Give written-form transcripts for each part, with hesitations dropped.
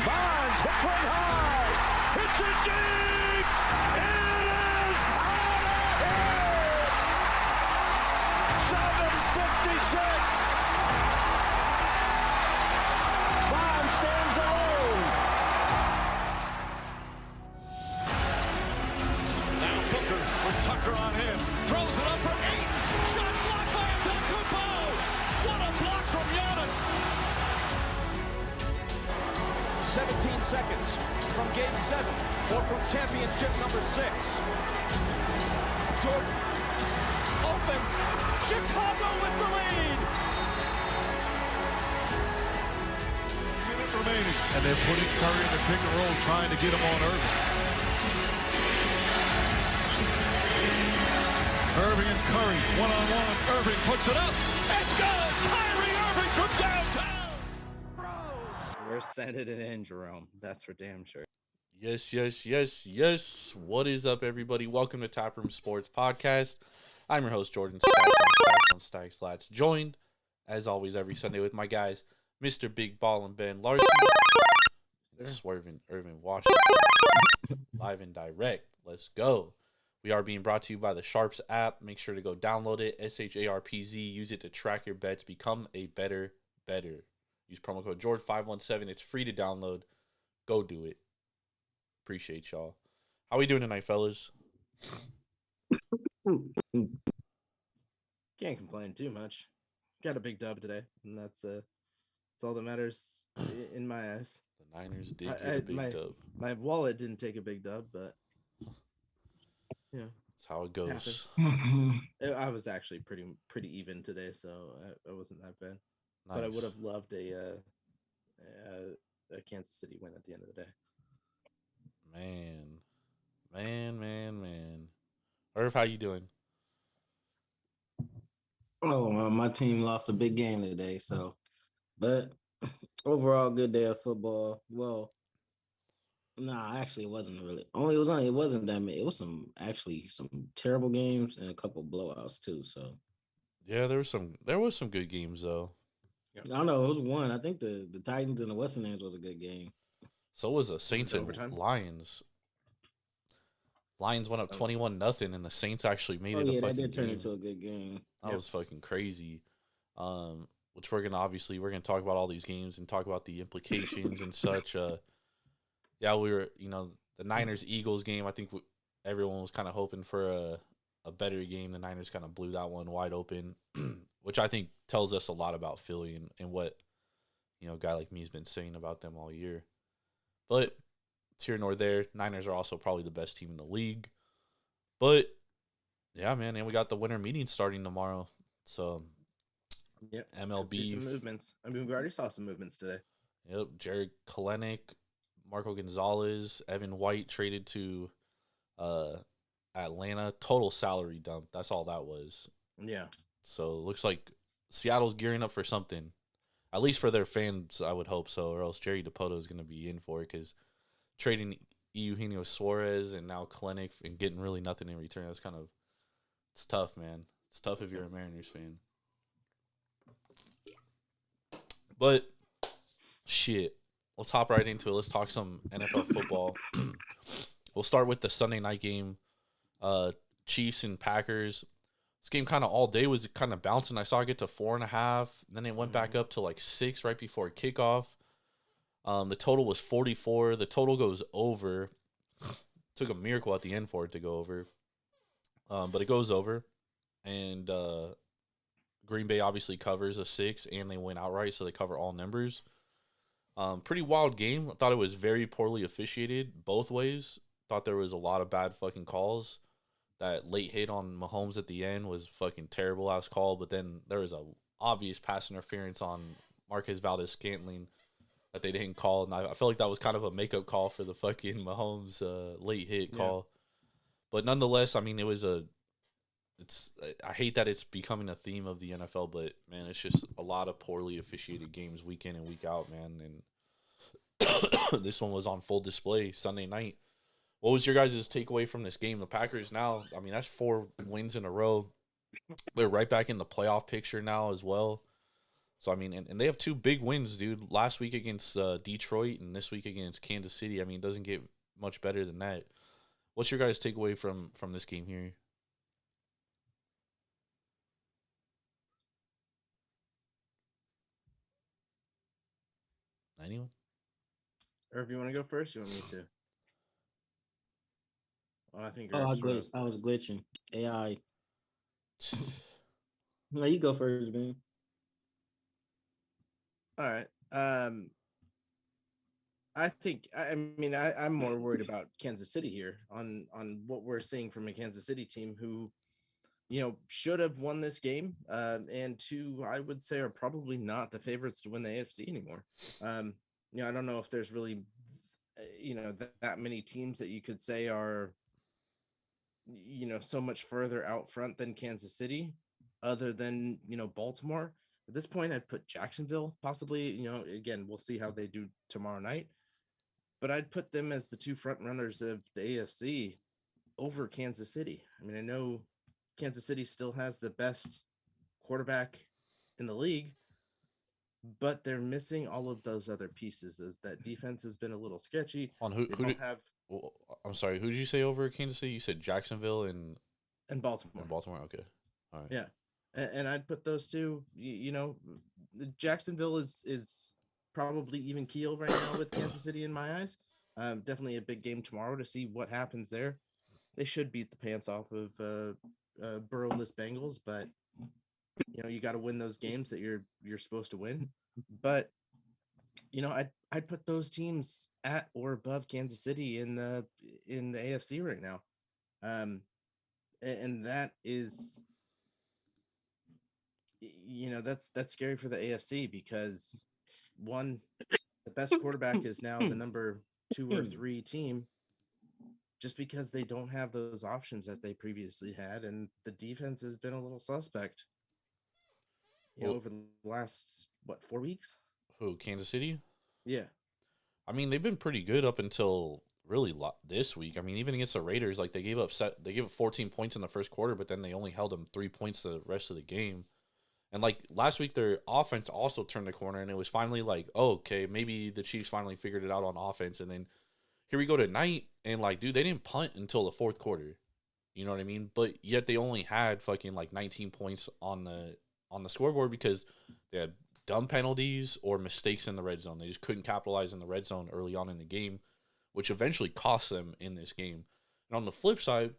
Bonds hits one high. Hits it deep. It is out of here. 7:56. Bonds stands alone. Now Booker with Tucker on him. Throws it up for 8. Shot blocked by Antetokounmpo. What a block from Giannis. 17 seconds from Game 7 or from championship number 6. Jordan, open. Chicago with the lead. Minute remaining. And they're putting Curry in the pick and roll, trying to get him on Irving. Irving and Curry, one-on-one. Irving puts it up. It's good. Kyrie Irving from downtown. We're sending it in, Jerome. That's for damn sure. Yes. What is up, everybody? Welcome to Taproom Sports Podcast. I'm your host, Jordan Stacks Lats, joined, as always, every Sunday with my guys, Mr. Big Ball and Ben Larson, Swerving Irvin Washington, live and direct. Let's go. We are being brought to you by the Sharps app. Make sure to go download it, SHARPZ. Use it to track your bets. Become a better. Use promo code Jord517. It's free to download. Go do it. Appreciate y'all. How we doing tonight, fellas? Can't complain too much. Got a big dub today, and that's all that matters in my eyes. The Niners did get a big dub. My wallet didn't take a big dub, but yeah, That's how it goes. I was actually pretty even today, so it wasn't that bad. Nice. But I would have loved a Kansas City win at the end of the day. Man. Irv, how you doing? Oh, my team lost a big game today, but overall, good day of football. Well, actually, it wasn't really. It wasn't that many. It was some terrible games and a couple blowouts too. So, Yeah, there was some good games though. I don't know. It was one. I think the Titans and the Western Ends was a good game. So was the Saints and overtime? Lions. Lions went up 21-0, and the Saints actually made it a fucking that did turn game. into a good game. That was fucking crazy. Which we're gonna talk about all these games and talk about the implications and such. Yeah, we were, the Niners-Eagles game. I think everyone was kind of hoping for a better game. The Niners kind of blew that one wide open, which I think tells us a lot about Philly and what, a guy like me has been saying about them all year. But it's here nor there. Niners are also probably the best team in the league. But, yeah, man, and we got the winter meeting starting tomorrow. So, Yep. MLB. See some movements. I mean, we already saw some movements today. Yep, Jared Kalenic, Marco Gonzalez, Evan White traded to Atlanta. Total salary dump. That's all that was. Yeah. So it looks like Seattle's gearing up for something. At least for their fans, I would hope so, or else Jerry DiPoto is going to be in for it because trading Eugenio Suarez and now Kalenic and getting really nothing in return, it's tough, man. It's tough if you're a Mariners fan. But, shit, let's hop right into it. Let's talk some NFL football. We'll start with the Sunday night game, Chiefs and Packers. This game kind of all day was kind of bouncing. I saw it get to 4.5. Then it went back up to like 6 right before kickoff. The total was 44. The total goes over. Took a miracle at the end for it to go over. But it goes over. And Green Bay obviously covers a 6, and they win outright, so they cover all numbers. Pretty wild game. I thought it was very poorly officiated both ways. Thought there was a lot of bad fucking calls. That late hit on Mahomes at the end was fucking terrible ass call, but then there was a obvious pass interference on Marquez Valdes-Scantling that they didn't call, and I feel like that was kind of a makeup call for the fucking Mahomes late hit call. But nonetheless, I mean, I hate that it's becoming a theme of the NFL, but man, it's just a lot of poorly officiated games week in and week out, man. And this one was on full display Sunday night. What was your guys' takeaway from this game? The Packers now, I mean, that's 4 wins in a row. They're right back in the playoff picture now as well. So I mean, and they have 2 big wins, dude. Last week against Detroit and this week against Kansas City. I mean, it doesn't get much better than that. What's your guys' takeaway from this game here? Anyone? Or if you want to go first, you want me to? Well, I think Oh, Irv's froze. I was glitching. AI. No, you go first, man. All right. I think I'm more worried about Kansas City here on what we're seeing from a Kansas City team who, should have won this game, and who I would say are probably not the favorites to win the AFC anymore. I don't know if there's really, that many teams that you could say are, so much further out front than Kansas City, other than Baltimore. At this point, I'd put Jacksonville possibly. Again, we'll see how they do tomorrow night, but I'd put them as the 2 front runners of the AFC over Kansas City. I mean, I know Kansas City still has the best quarterback in the league, but they're missing all of those other pieces. As that defense has been a little sketchy. On who have? Well, I'm sorry. Who did you say over Kansas City? You said Jacksonville and Baltimore. And Baltimore. Okay. All right. Yeah, and I'd put those 2. Jacksonville is probably even keel right now with Kansas City in my eyes. Definitely a big game tomorrow to see what happens there. They should beat the pants off of Burrowless Bengals, but you got to win those games that you're supposed to win. But I'd put those teams at or above Kansas City in the AFC right now, and that is that's scary for the AFC because one, the best quarterback is now the number 2 or 3 team, just because they don't have those options that they previously had, and the defense has been a little suspect. Over the last 4 weeks. Who, Kansas City? Yeah. I mean, they've been pretty good up until really this week. I mean, even against the Raiders, like they gave up 14 points in the first quarter, but then they only held them 3 points the rest of the game. And like last week, their offense also turned the corner, and it was finally like, oh, okay, maybe the Chiefs finally figured it out on offense. And then here we go tonight, and like, dude, they didn't punt until the fourth quarter. You know what I mean? But yet they only had fucking like 19 points on the scoreboard because they had dumb penalties or mistakes in the red zone. They just couldn't capitalize in the red zone early on in the game, which eventually cost them in this game. And on the flip side,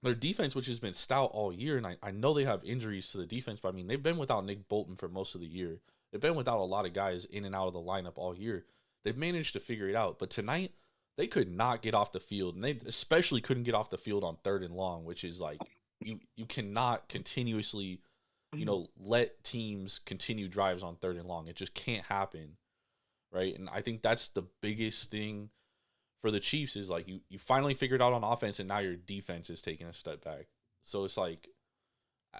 their defense, which has been stout all year, and I know they have injuries to the defense, but I mean, they've been without Nick Bolton for most of the year. They've been without a lot of guys in and out of the lineup all year. They've managed to figure it out. But tonight, they could not get off the field, and they especially couldn't get off the field on 3rd and long, which is like, you cannot continuously, let teams continue drives on 3rd and long. It just can't happen, right? And I think that's the biggest thing for the Chiefs is like you finally figured out on offense, and now your defense is taking a step back. So it's like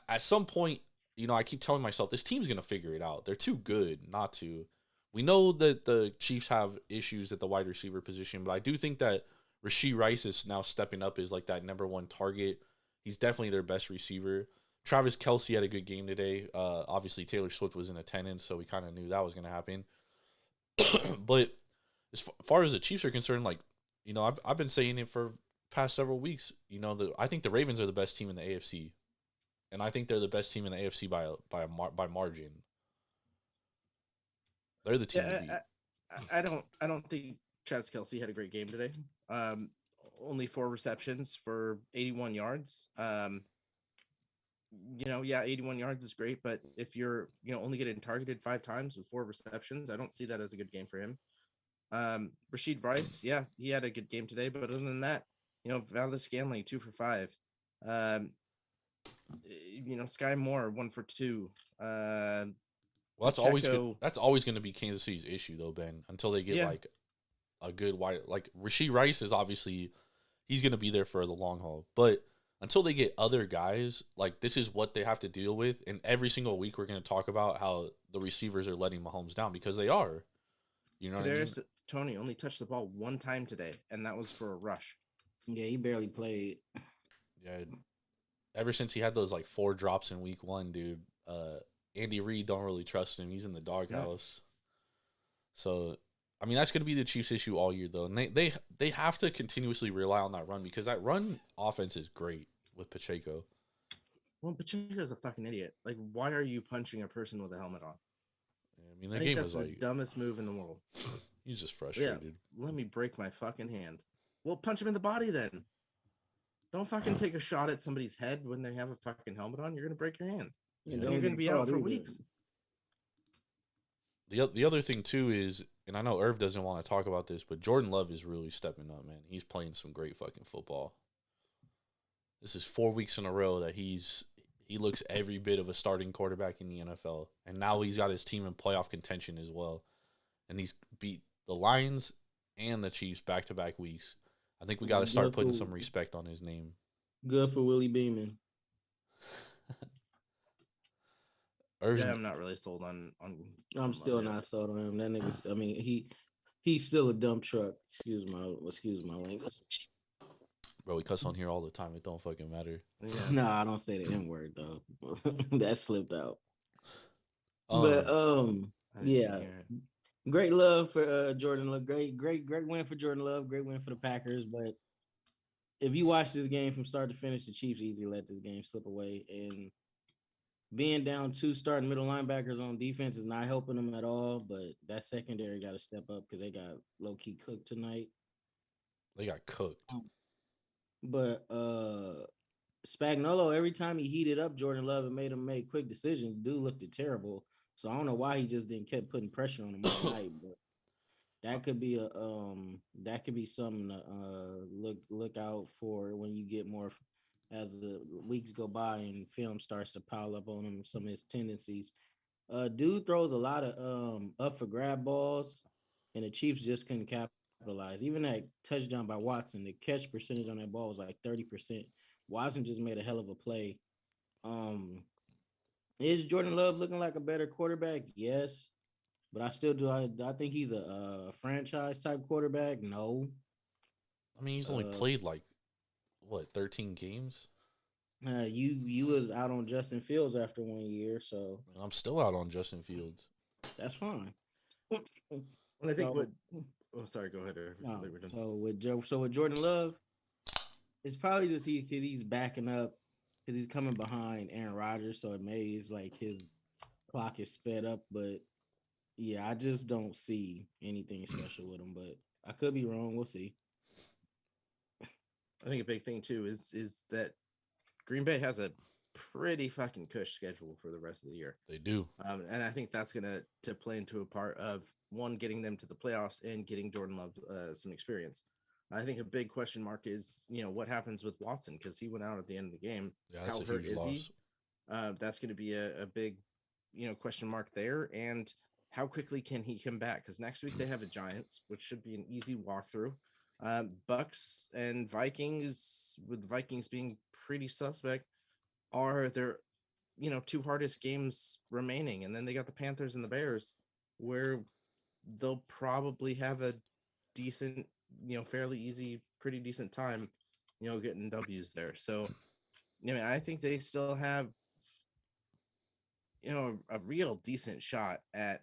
at some point, I keep telling myself this team's going to figure it out. They're too good not to. We know that the Chiefs have issues at the wide receiver position, but I do think that Rashee Rice is now stepping up as like that number 1 target. He's definitely their best receiver. Travis Kelce had a good game today. Obviously, Taylor Swift was in attendance, so we kind of knew that was going to happen. But as far as the Chiefs are concerned, like, I've been saying it for past several weeks. I think the Ravens are the best team in the AFC, and I think they're the best team in the AFC by margin. They're the team to beat. I don't think Travis Kelce had a great game today. Only 4 receptions for 81 yards. 81 yards is great, but if you're, only getting targeted 5 times with 4 receptions, I don't see that as a good game for him. Rashee Rice, yeah, he had a good game today, but other than that, Valdes-Scantling 2 for 5. Sky Moore 1 for 2. Well, that's always good. That's always going to be Kansas City's issue, though, Ben. Until they get like a good wide, like Rashee Rice is obviously he's going to be there for the long haul, but until they get other guys, like this is what they have to deal with. And every single week we're going to talk about how the receivers are letting Mahomes down because they are. You know what I mean? Tony only touched the ball 1 time today, and that was for a rush. Yeah, he barely played. Yeah, ever since he had those like 4 drops in week 1, dude. Andy Reid don't really trust him. He's in the doghouse. So, I mean, that's going to be the Chiefs' issue all year, though. And they have to continuously rely on that run because that run offense is great with Pacheco. Well, Pacheco's a fucking idiot. Like, why are you punching a person with a helmet on? I mean, the I game think was that's the like dumbest move in the world. he's just frustrated. Let me break my fucking hand. Well, punch him in the body then. Don't fucking take a shot at somebody's head when they have a fucking helmet on. You're gonna break your hand. Yeah, You're gonna be out for weeks. The other thing too is, and I know Irv doesn't want to talk about this, but Jordan Love is really stepping up, man. He's playing some great fucking football. This is 4 weeks in a row that he looks every bit of a starting quarterback in the NFL, and now he's got his team in playoff contention as well, and he's beat the Lions and the Chiefs back-to-back weeks. I think we got to start putting some respect on his name. Good for Willie Beeman. Yeah, I'm not really sold on. I'm still not sold on him. That nigga's. I mean, he's still a dump truck. Excuse my language. Bro, we cuss on here all the time. It don't fucking matter. Yeah. No, I don't say the N word though. That slipped out. Yeah. Great love for Jordan Love. Great win for Jordan Love. Great win for the Packers. But if you watch this game from start to finish, the Chiefs easily let this game slip away. And being down 2 starting middle linebackers on defense is not helping them at all. But that secondary got to step up because they got low-key cooked tonight. They got cooked. But Spagnuolo, every time he heated up Jordan Love and made him make quick decisions, dude looked terrible. So I don't know why he just didn't keep putting pressure on him all night. But that could be something to look out for when you get more as the weeks go by and film starts to pile up on him, some of his tendencies. Dude throws a lot of up for grab balls, and the Chiefs just couldn't capitalize. Even that touchdown by Watson, the catch percentage on that ball was like 30%. Watson just made a hell of a play. Is Jordan Love looking like a better quarterback? Yes. But I still do. I think he's a franchise type quarterback. No. I mean, he's only played like 13 games. You was out on Justin Fields after 1 year, so And I'm still out on Justin Fields. that's fine. And I think sorry, go ahead. So with Jordan Love, it's probably just because he's backing up because he's coming behind Aaron Rodgers, so it may like his clock is sped up. But yeah, I just don't see anything special with him. But I could be wrong. We'll see. I think a big thing too is that Green Bay has a pretty fucking cush schedule for the rest of the year. They do. And I think that's gonna play into a part of one, getting them to the playoffs and getting Jordan Love some experience. I think a big question mark is, what happens with Watson, because he went out at the end of the game. Yeah, that's How a hurt huge is loss. he? That's going to be a big, question mark there. And how quickly can he come back? Because next week they have the Giants, which should be an easy walkthrough. Bucks and Vikings, with the Vikings being pretty suspect, are their, 2 hardest games remaining. And then they got the Panthers and the Bears, where they'll probably have a decent, fairly easy, pretty decent time, getting W's there. So, I think they still have, a real decent shot at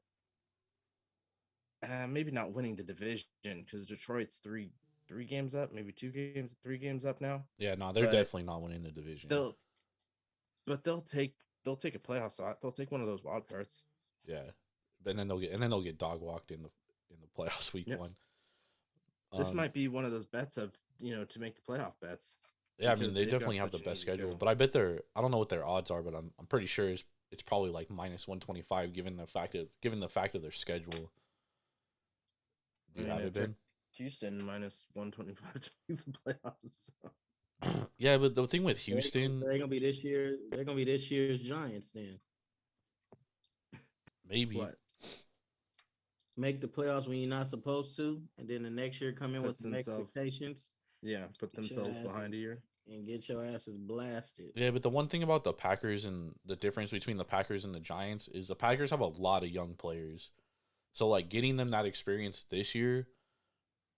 maybe not winning the division, because Detroit's three games up, maybe 3 games up now. Yeah, no, they're definitely not winning the division. They'll take a playoff spot. They'll take one of those wild cards. Yeah, and then they'll get dog walked in the playoffs week 1. This might be one of those bets of, to make the playoff bets. Yeah, I mean, they definitely have the best schedule, but I bet I don't know what their odds are, but I'm pretty sure it's probably like minus 125 given the fact of their schedule. Do you have it, Ben? Houston minus 125 to make the playoffs. Yeah, but the thing with Houston, they're gonna be this year. They're gonna be this year's Giants then. Maybe. What? Make the playoffs when you're not supposed to, and then the next year come in with some expectations. Yeah, put themselves behind a year and get your asses blasted. Yeah, but the one thing about the Packers and the difference between the Packers and the Giants is the Packers have a lot of young players. So like getting them that experience this year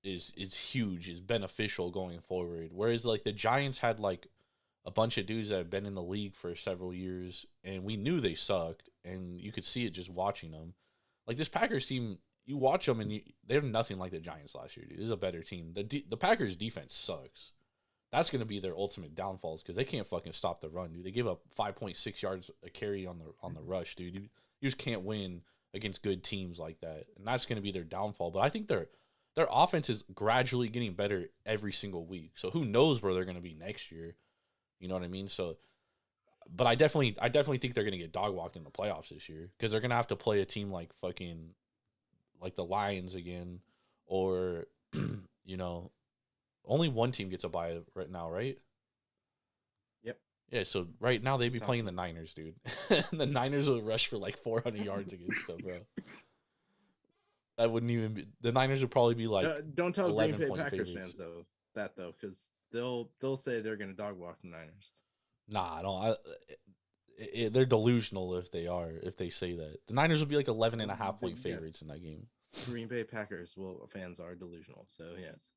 is huge, is beneficial going forward. Whereas like the Giants had like a bunch of dudes that have been in the league for several years and we knew they sucked and you could see it just watching them. Like this Packers team, you watch them and they're nothing like the Giants last year, dude. This is a better team. The Packers defense sucks. That's going to be their ultimate downfalls because they can't fucking stop the run, dude. They give up 5.6 yards a carry on the rush, dude. You just can't win against good teams like that, and that's going to be their downfall. But I think their offense is gradually getting better every single week. So who knows where they're going to be next year? You know what I mean? So, but I definitely think they're going to get dog walked in the playoffs this year because they're going to have to play a team like fucking like the Lions again, or you know, only one team gets a bye right now, right? Yep. Yeah, so right now they'd be playing the Niners, dude. The Niners would rush for like 400 yards against them, bro. That wouldn't even be. The Niners would probably be like. Don't tell Green Bay Packers favorites. fans though because they'll say they're going to dog walk the Niners. Nah, I don't. They're delusional if they say that. The Niners would be like 11.5 point favorites in that game. Green Bay Packers fans are delusional, so yes.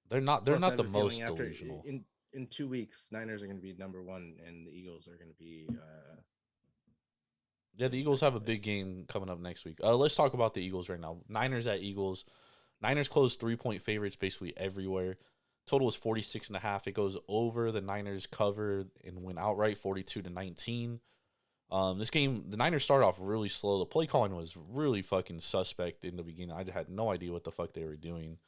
They're not the most after, delusional. In 2 weeks, Niners are going to be number 1, and the Eagles are going to be. Yeah, the Eagles have a big game coming up next week. Let's talk about the Eagles right now. Niners at Eagles. Niners closed 3-point favorites basically everywhere. Total is 46.5. It goes over. The Niners cover and win outright 42-19. This game, the Niners started off really slow. The play calling was really fucking suspect in the beginning. I had no idea what the fuck they were doing.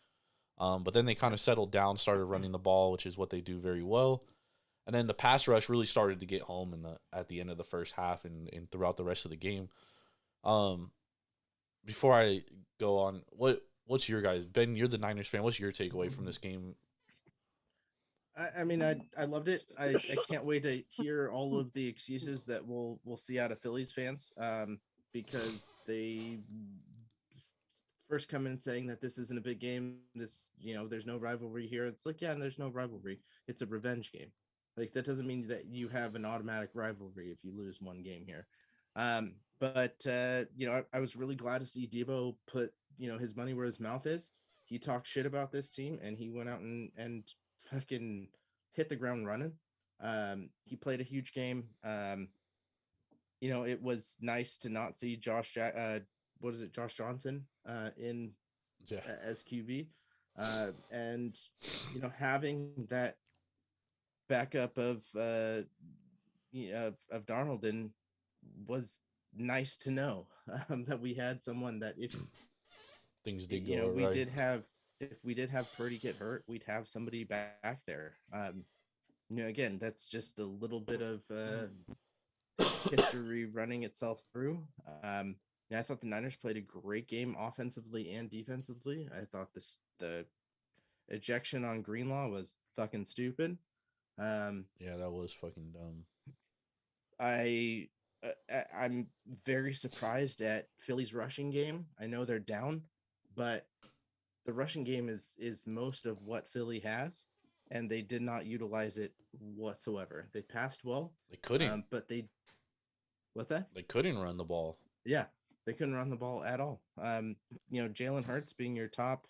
But then they kind of settled down, started running the ball, which is what they do very well. And then the pass rush really started to get home at the end of the first half and throughout the rest of the game. Before I go on, what's your guys? Ben, you're the Niners fan. What's your takeaway from this game? I mean, I loved it. I can't wait to hear all of the excuses that we'll see out of Phillies fans because they first come in saying that this isn't a big game. This, there's no rivalry here. It's like, yeah, and there's no rivalry. It's a revenge game. Like, that doesn't mean that you have an automatic rivalry if you lose one game here. But I was really glad to see Debo put, his money where his mouth is. He talked shit about this team, and he went out and fucking hit the ground running. He played a huge game. It was nice to not see Josh Johnson as QB. And, having that backup of Darnold was nice to know that we had someone that if things did go right. If we did have Purdy get hurt, we'd have somebody back there. Again, that's just a little bit of history running itself through. I thought the Niners played a great game offensively and defensively. I thought the ejection on Greenlaw was fucking stupid. Yeah, that was fucking dumb. I'm very surprised at Philly's rushing game. I know they're down, but the rushing game is most of what Philly has, and they did not utilize it whatsoever. They passed well. They couldn't. But what's that? They couldn't run the ball. Yeah, they couldn't run the ball at all. Jalen Hurts being your top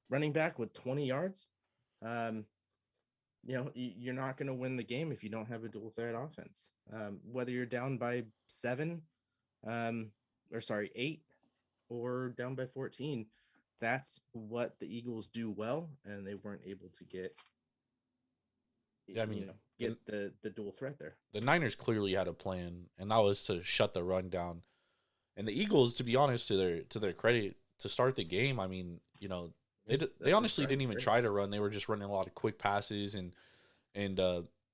running back with 20 yards, you're not going to win the game if you don't have a dual threat offense. Whether you're down by 8, or down by 14, that's what the Eagles do well, and they weren't able to get. Yeah, I mean, get the dual threat there. The Niners clearly had a plan, and that was to shut the run down. And the Eagles, to be honest, to their credit, to start the game, I mean, they honestly didn't even try to run. They were just running a lot of quick passes and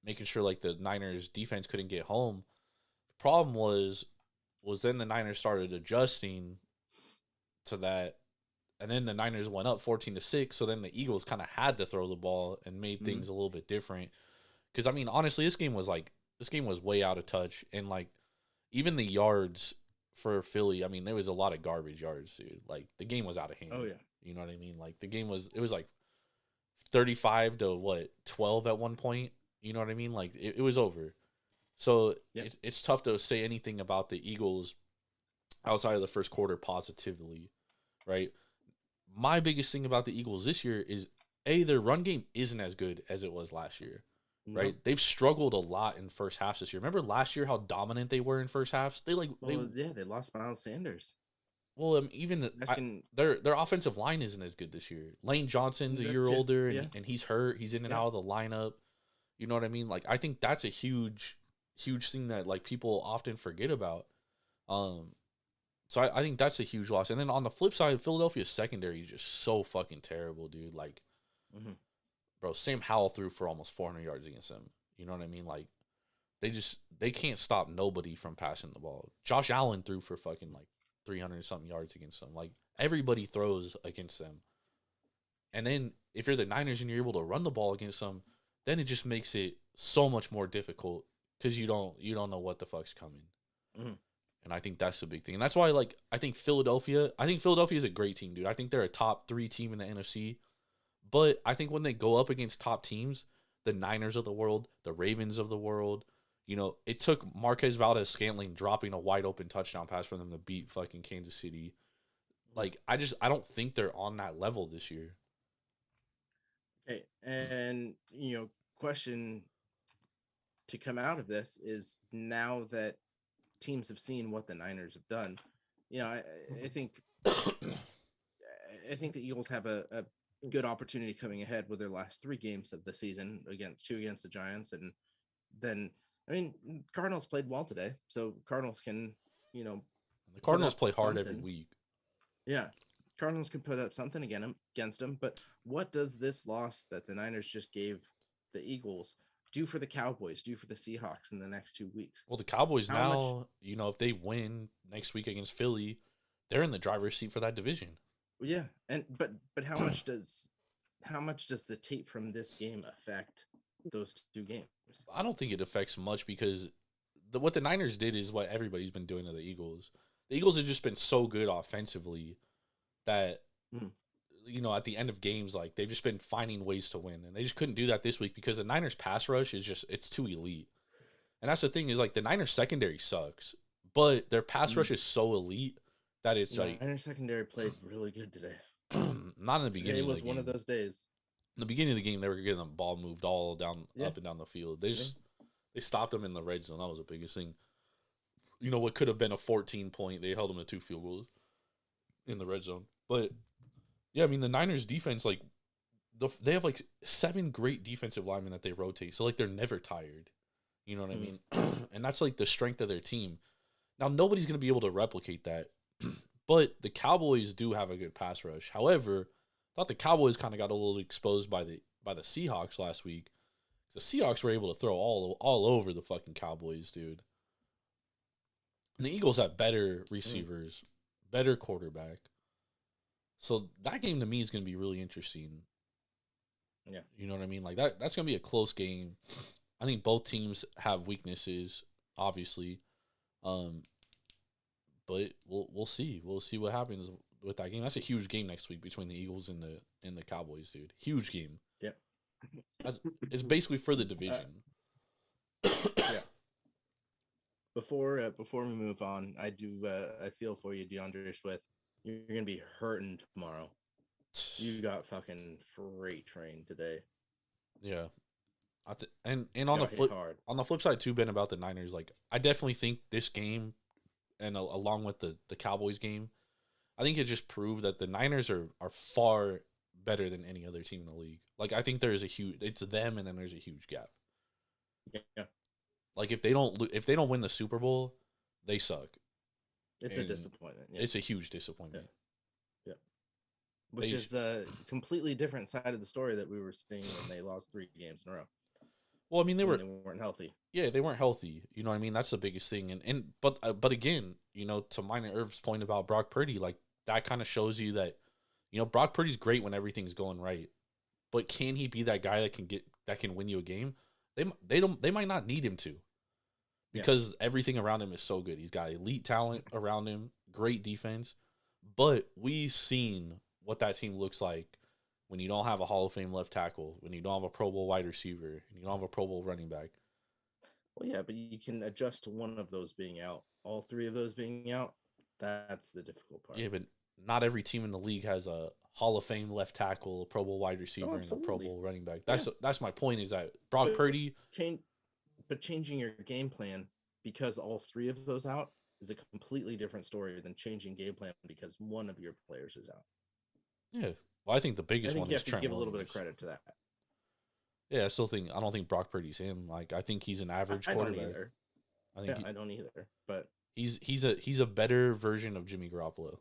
making sure like the Niners defense couldn't get home. The problem was then the Niners started adjusting to that, and then the Niners went up 14-6. So then the Eagles kind of had to throw the ball and made things a little bit different. Because I mean, honestly, this game was way out of touch, and like even the yards for Philly, I mean, there was a lot of garbage yards, dude. Like the game was out of hand. Oh yeah. You know what I mean? Like it was like 35-12 at one point. You know what I mean? Like it was over. So it's tough to say anything about the Eagles outside of the first quarter positively, right? My biggest thing about the Eagles this year is their run game isn't as good as it was last year. right? Nope. They've struggled a lot in first halves this year. Remember last year how dominant they were in first halves? They lost Miles Sanders. well, their offensive line isn't as good this year. Lane Johnson's a year older, and he's hurt. He's in and out of the lineup. You know what I mean? Like, I think that's a huge thing that like people often forget about. So I think that's a huge loss. And then on the flip side, Philadelphia's secondary is just so fucking terrible, dude. Like, bro, Sam Howell threw for almost 400 yards against them. You know what I mean? Like, they can't stop nobody from passing the ball. Josh Allen threw for fucking like 300 something yards against them. Like, everybody throws against them. And then if you're the Niners and you're able to run the ball against them, then it just makes it so much more difficult because you don't know what the fuck's coming. And I think that's the big thing. And that's why, like, I think Philadelphia is a great team, dude. I think they're a top 3 team in the NFC. But I think when they go up against top teams, the Niners of the world, the Ravens of the world, you know, it took Marquez Valdez-Scantling dropping a wide open touchdown pass for them to beat fucking Kansas City. Like, I don't think they're on that level this year. Okay, and question to come out of this is, now that teams have seen what the Niners have done, I think the Eagles have a good opportunity coming ahead with their last 3 games of the season, two against the Giants, and then Cardinals played well today, so Cardinals can the Cardinals play hard every week. Yeah, Cardinals can put up something against them. But what does this loss that the Niners just gave the Eagles do for the Cowboys, do for the Seahawks in the next 2 weeks? Well, the Cowboys if they win next week against Philly, they're in the driver's seat for that division. Yeah, and but how much does the tape from this game affect those 2 games? I don't think it affects much because what the Niners did is what everybody's been doing to the Eagles. The Eagles have just been so good offensively that at the end of games, like, they've just been finding ways to win, and they just couldn't do that this week because the Niners pass rush is it's too elite. And that's the thing, is like the Niners secondary sucks, but their pass rush is so elite that it's like Niners secondary played really good today. Not in the beginning. It was one of those days. In the beginning of the game, they were getting the ball moved all down up and down the field. They stopped them in the red zone. That was the biggest thing. What could have been a 14-point, they held them to 2 field goals in the red zone. But yeah, I mean, the Niners defense, like, they have like 7 great defensive linemen that they rotate, so like they're never tired. You know what I mean? And that's like the strength of their team. Now, nobody's going to be able to replicate that, but the Cowboys do have a good pass rush. However, I thought the Cowboys kind of got a little exposed by the Seahawks last week. The Seahawks were able to throw all over the fucking Cowboys, dude. And the Eagles have better receivers, better quarterback. So that game to me is going to be really interesting. Yeah. You know what I mean? Like, that's going to be a close game. I think both teams have weaknesses, obviously. But we'll see. We'll see what happens with that game. That's a huge game next week between the Eagles and the Cowboys, dude. Huge game. Yeah. It's basically for the division. Yeah. Before we move on, I feel for you, DeAndre Swift. You're gonna be hurting tomorrow. You got fucking freight train today. Yeah. And on the flip side too, Ben, about the Niners, like, I definitely think this game, and along with the Cowboys game, I think it just proved that the Niners are far better than any other team in the league. Like, I think it's them, and then there's a huge gap. Yeah. Like, if they don't win the Super Bowl, they suck. It's a disappointment. Yeah. It's a huge disappointment. Yeah. Which is a completely different side of the story that we were seeing when they lost 3 games in a row. Well, I mean, they weren't healthy. Yeah, they weren't healthy. You know what I mean? That's the biggest thing. But again, to mine and Irv's point about Brock Purdy, like, that kind of shows you that, Brock Purdy's great when everything's going right, but can he be that guy that can win you a game? They might not need him to, because everything around him is so good. He's got elite talent around him, great defense, but we've seen what that team looks like when you don't have a Hall of Fame left tackle, when you don't have a Pro Bowl wide receiver, and you don't have a Pro Bowl running back. Well, yeah, but you can adjust to one of those being out. All 3 of those being out, that's the difficult part. Yeah, but not every team in the league has a Hall of Fame left tackle, a Pro Bowl wide receiver, and a Pro Bowl running back. That's my point. Is that Brock Purdy changing your game plan because all three of those out is a completely different story than changing game plan because one of your players is out. Yeah, well, I think the biggest one is Trent Give a little Williams. bit of credit to that. Yeah, I don't think Brock Purdy's him. Like, I think he's an average quarterback. I don't either. But he's a better version of Jimmy Garoppolo.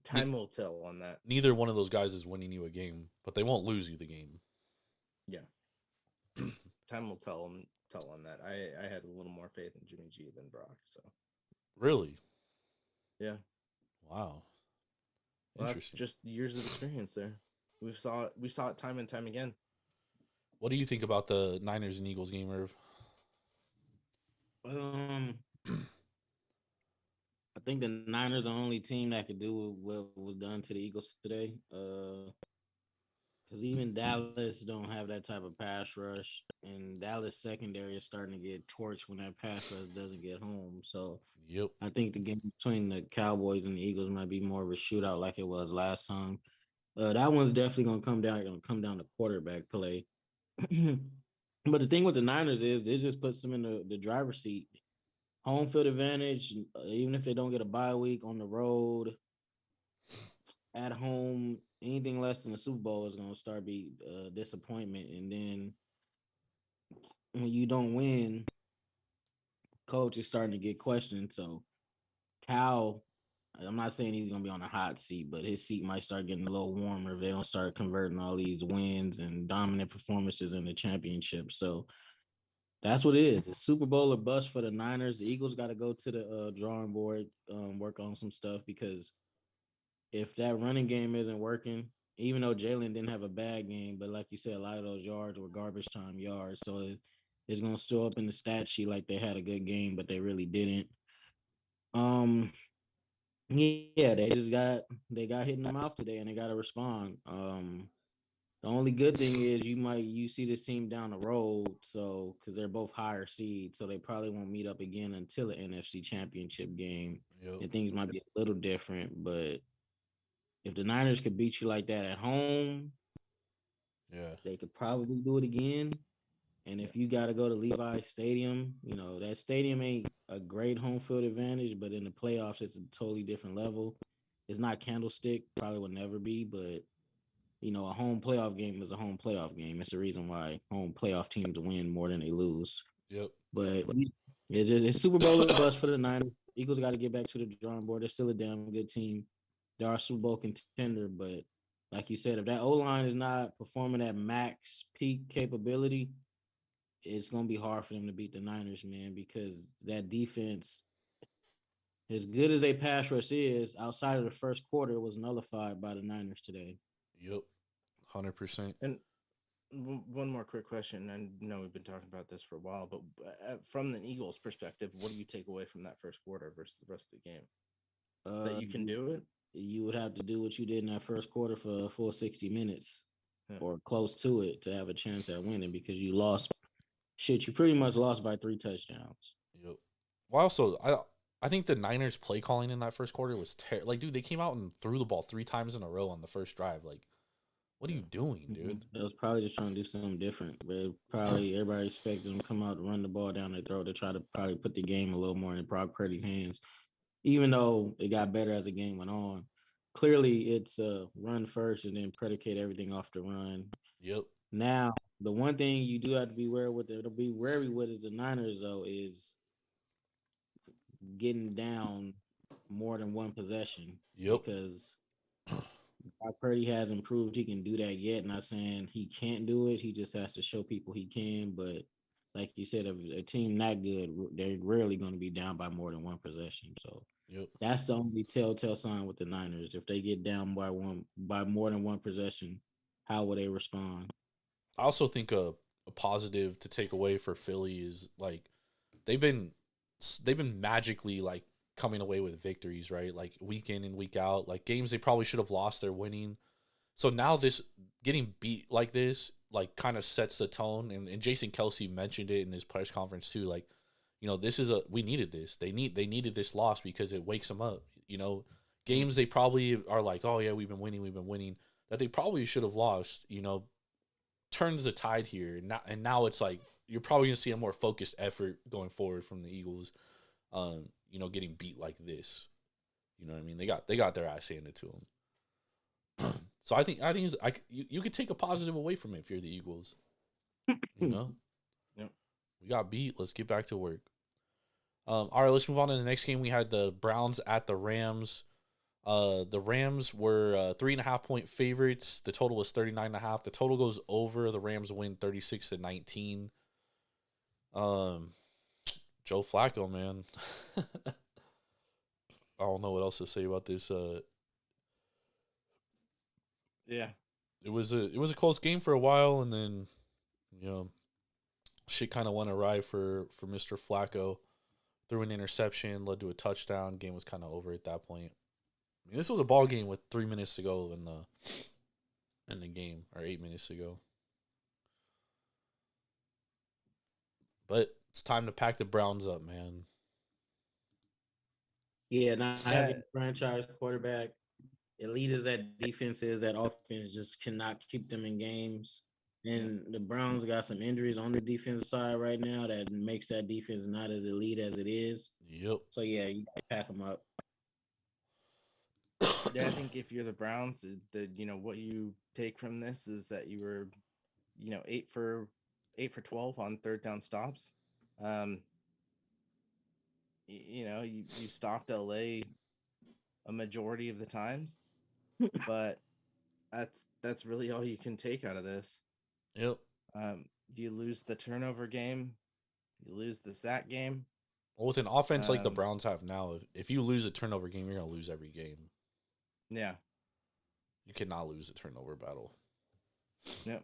Time will tell on that. Neither one of those guys is winning you a game, but they won't lose you the game. Yeah. Time will tell on that. I had a little more faith in Jimmy G than Brock. So. Really? Yeah. Wow. Well, that's just years of experience there. We saw it time and time again. What do you think about the Niners and Eagles game, Irv? I think the Niners are the only team that could do what was done to the Eagles today. Because even Dallas don't have that type of pass rush, and Dallas secondary is starting to get torched when that pass rush doesn't get home. So yep, I think the game between the Cowboys and the Eagles might be more of a shootout like it was last time. That one's definitely gonna come down to quarterback play. But the thing with the Niners is it just puts them in the driver's seat. Home field advantage, even if they don't get a bye week on the road, at home, anything less than the Super Bowl is going to start be a disappointment. And then when you don't win, coach is starting to get questioned. So Cal, I'm not saying he's going to be on a hot seat, but his seat might start getting a little warmer if they don't start converting all these wins and dominant performances in the championship. So that's what it is. It's Super Bowl or bust for the Niners. The Eagles got to go to the drawing board, work on some stuff, because if that running game isn't working, even though Jalen didn't have a bad game, but like you said, a lot of those yards were garbage time yards. So it's going to still up in the stat sheet like they had a good game, but they really didn't. Yeah, they got hit in the mouth today, and they got to respond. The only good thing is you see this team down the road, so because they're both higher seeds, so they probably won't meet up again until the NFC Championship game. Yep. And things might be a little different, but if the Niners could beat you like that at home, yeah, they could probably do it again. And if you got to go to Levi Stadium, that stadium ain't a great home field advantage, but in the playoffs, it's a totally different level. It's not Candlestick, probably will never be, but a home playoff game is a home playoff game. It's the reason why home playoff teams win more than they lose. Yep. But it's Super Bowl bust for the Niners. Eagles got to get back to the drawing board. They're still a damn good team. They are a Super Bowl contender, but like you said, if that O-line is not performing at max peak capability, it's going to be hard for them to beat the Niners, man, because that defense, as good as a pass rush is, outside of the first quarter, was nullified by the Niners today. Yep, 100%. And one more quick question. I know we've been talking about this for a while, but from the Eagles' perspective, what do you take away from that first quarter versus the rest of the game? That you can do it? You would have to do what you did in that first quarter for a full 60 minutes or close to it to have a chance at winning, because you lost. Shit, you pretty much lost by 3 touchdowns. Yep. Well, also, I think the Niners' play calling in that first quarter was terrible. Like, dude, they came out and threw the ball 3 times in a row on the first drive. Like, what are you doing, dude? They was probably just trying to do something different. But probably everybody expected them to come out and run the ball down their throat to try to probably put the game a little more in Brock Purdy's hands. Even though it got better as the game went on, clearly it's run first and then predicate everything off the run. Yep. Now, the one thing you do have to be wary with is the Niners, though, is getting down more than one possession. Yep. Because Brock Purdy hasn't proved he can do that yet. Not saying he can't do it. He just has to show people he can. But like you said, if a team that good, they're rarely going to be down by more than one possession. So that's the only telltale sign with the Niners. If they get down by more than one possession, how will they respond? I also think a positive to take away for Philly is, like, they've been magically, like, coming away with victories, right? Like, week in and week out, like, games they probably should have lost, they're winning. So now this getting beat like this, like, kind of sets the tone. And Jason Kelsey mentioned it in his press conference too. Like, we needed this. They needed this loss because it wakes them up. Games they probably are like, oh yeah, we've been winning, that they probably should have lost. Turns the tide here, and now it's like you're probably gonna see a more focused effort going forward from the Eagles. Getting beat like this. You know what I mean? They got their ass handed to them. So I think you could take a positive away from it if you're the Eagles. Yep. We got beat. Let's get back to work. All right, let's move on to the next game. We had the Browns at the Rams. The Rams were 3.5-point favorites. The total was 39.5. The total goes over. The Rams win 36-19. Joe Flacco, man. I don't know what else to say about this. Yeah, it was a close game for a while, and then shit kind of went awry for Mr. Flacco. Threw an interception, led to a touchdown. Game was kind of over at that point. I mean, this was a ball game with 3 minutes to go in the game, or 8 minutes to go. But it's time to pack the Browns up, man. Yeah, not having a franchise quarterback, elite as that defense is, that offense just cannot keep them in games. And the Browns got some injuries on the defensive side right now that makes that defense not as elite as it is. Yep. So, yeah, you pack them up. Yeah, I think if you're the Browns, what you take from this is that you were, 8 for 12 on third down stops. You stopped LA a majority of the times, but that's really all you can take out of this. Yep. You lose the turnover game, you lose the sack game. Well, with an offense like the Browns have now, if you lose a turnover game, you're gonna lose every game. Yeah. You cannot lose a turnover battle. Yep.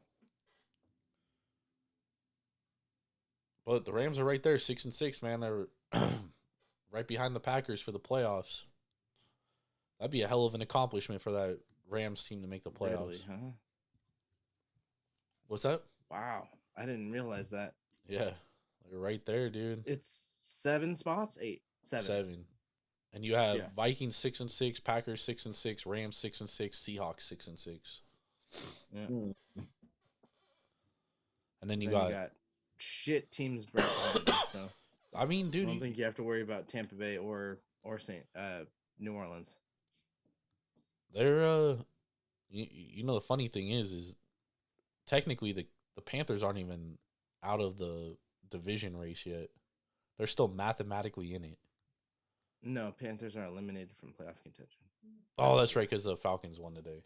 But the Rams are right there, 6-6, man. They're right behind the Packers for the playoffs. That'd be a hell of an accomplishment for that Rams team to make the playoffs. Really, huh? What's that? Wow. I didn't realize that. Yeah. They're right there, dude. It's 7 spots? 8. 7. And you have Vikings 6-6, Packers 6-6, Rams 6-6, Seahawks 6-6. Yeah. And then you got shit teams right behind it, so I mean, dude, I don't think you have to worry about Tampa Bay or New Orleans. They're the funny thing is technically the Panthers aren't even out of the division race yet. They're still mathematically in it. No, Panthers are eliminated from playoff contention. Oh, that's right, because the Falcons won today.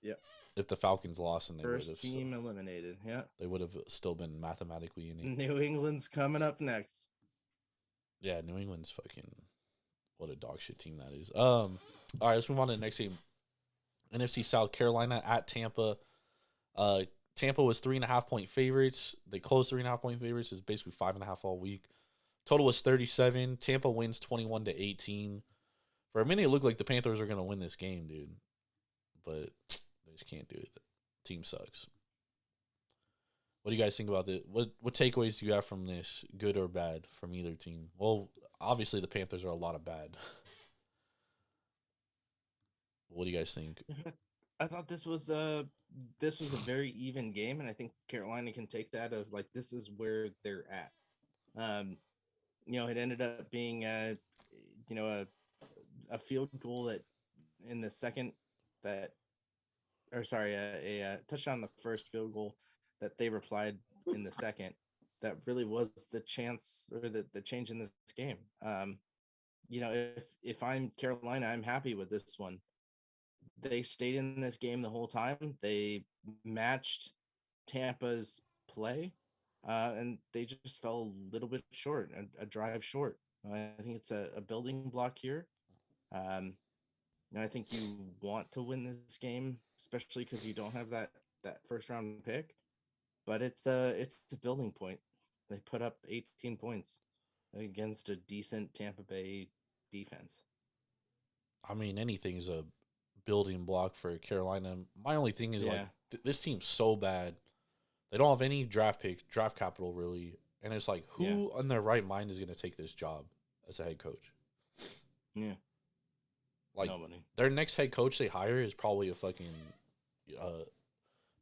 Yep. If the Falcons lost and they first team eliminated, they would have still been mathematically in it. New England's coming up next. Yeah, New England's fucking what a dog shit team that is. All right, let's move on to the next game. NFC South, Carolina at Tampa. Tampa was 3.5-point favorites. They closed 3.5-point favorites. It's basically 5.5 all week. Total was 37. Tampa wins 21-18. For a minute, it looked like the Panthers were gonna win this game, dude. But they just can't do it. The team sucks. What do you guys think about this? What takeaways do you have from this, good or bad, from either team? Well, obviously the Panthers are a lot of bad. What do you guys think? I thought this was a very even game, and I think Carolina can take that of like this is where they're at. It ended up being a field goal that in the second a touchdown the first field goal that they replied in the second that really was the chance or the change in this game. If I'm Carolina, I'm happy with this one. They stayed in this game the whole time. They matched Tampa's play, and they just fell a little bit short, a drive short. I think it's a building block here. I think you want to win this game, especially because you don't have that first round pick. But it's a building point. They put up 18 points against a decent Tampa Bay defense. I mean, anything's a building block for Carolina. My only thing is this team's so bad. They don't have any draft capital really, And it's like, who on their right mind is going to take this job as a head coach? Yeah. Like, Nobody. their next head coach they hire is probably a fucking,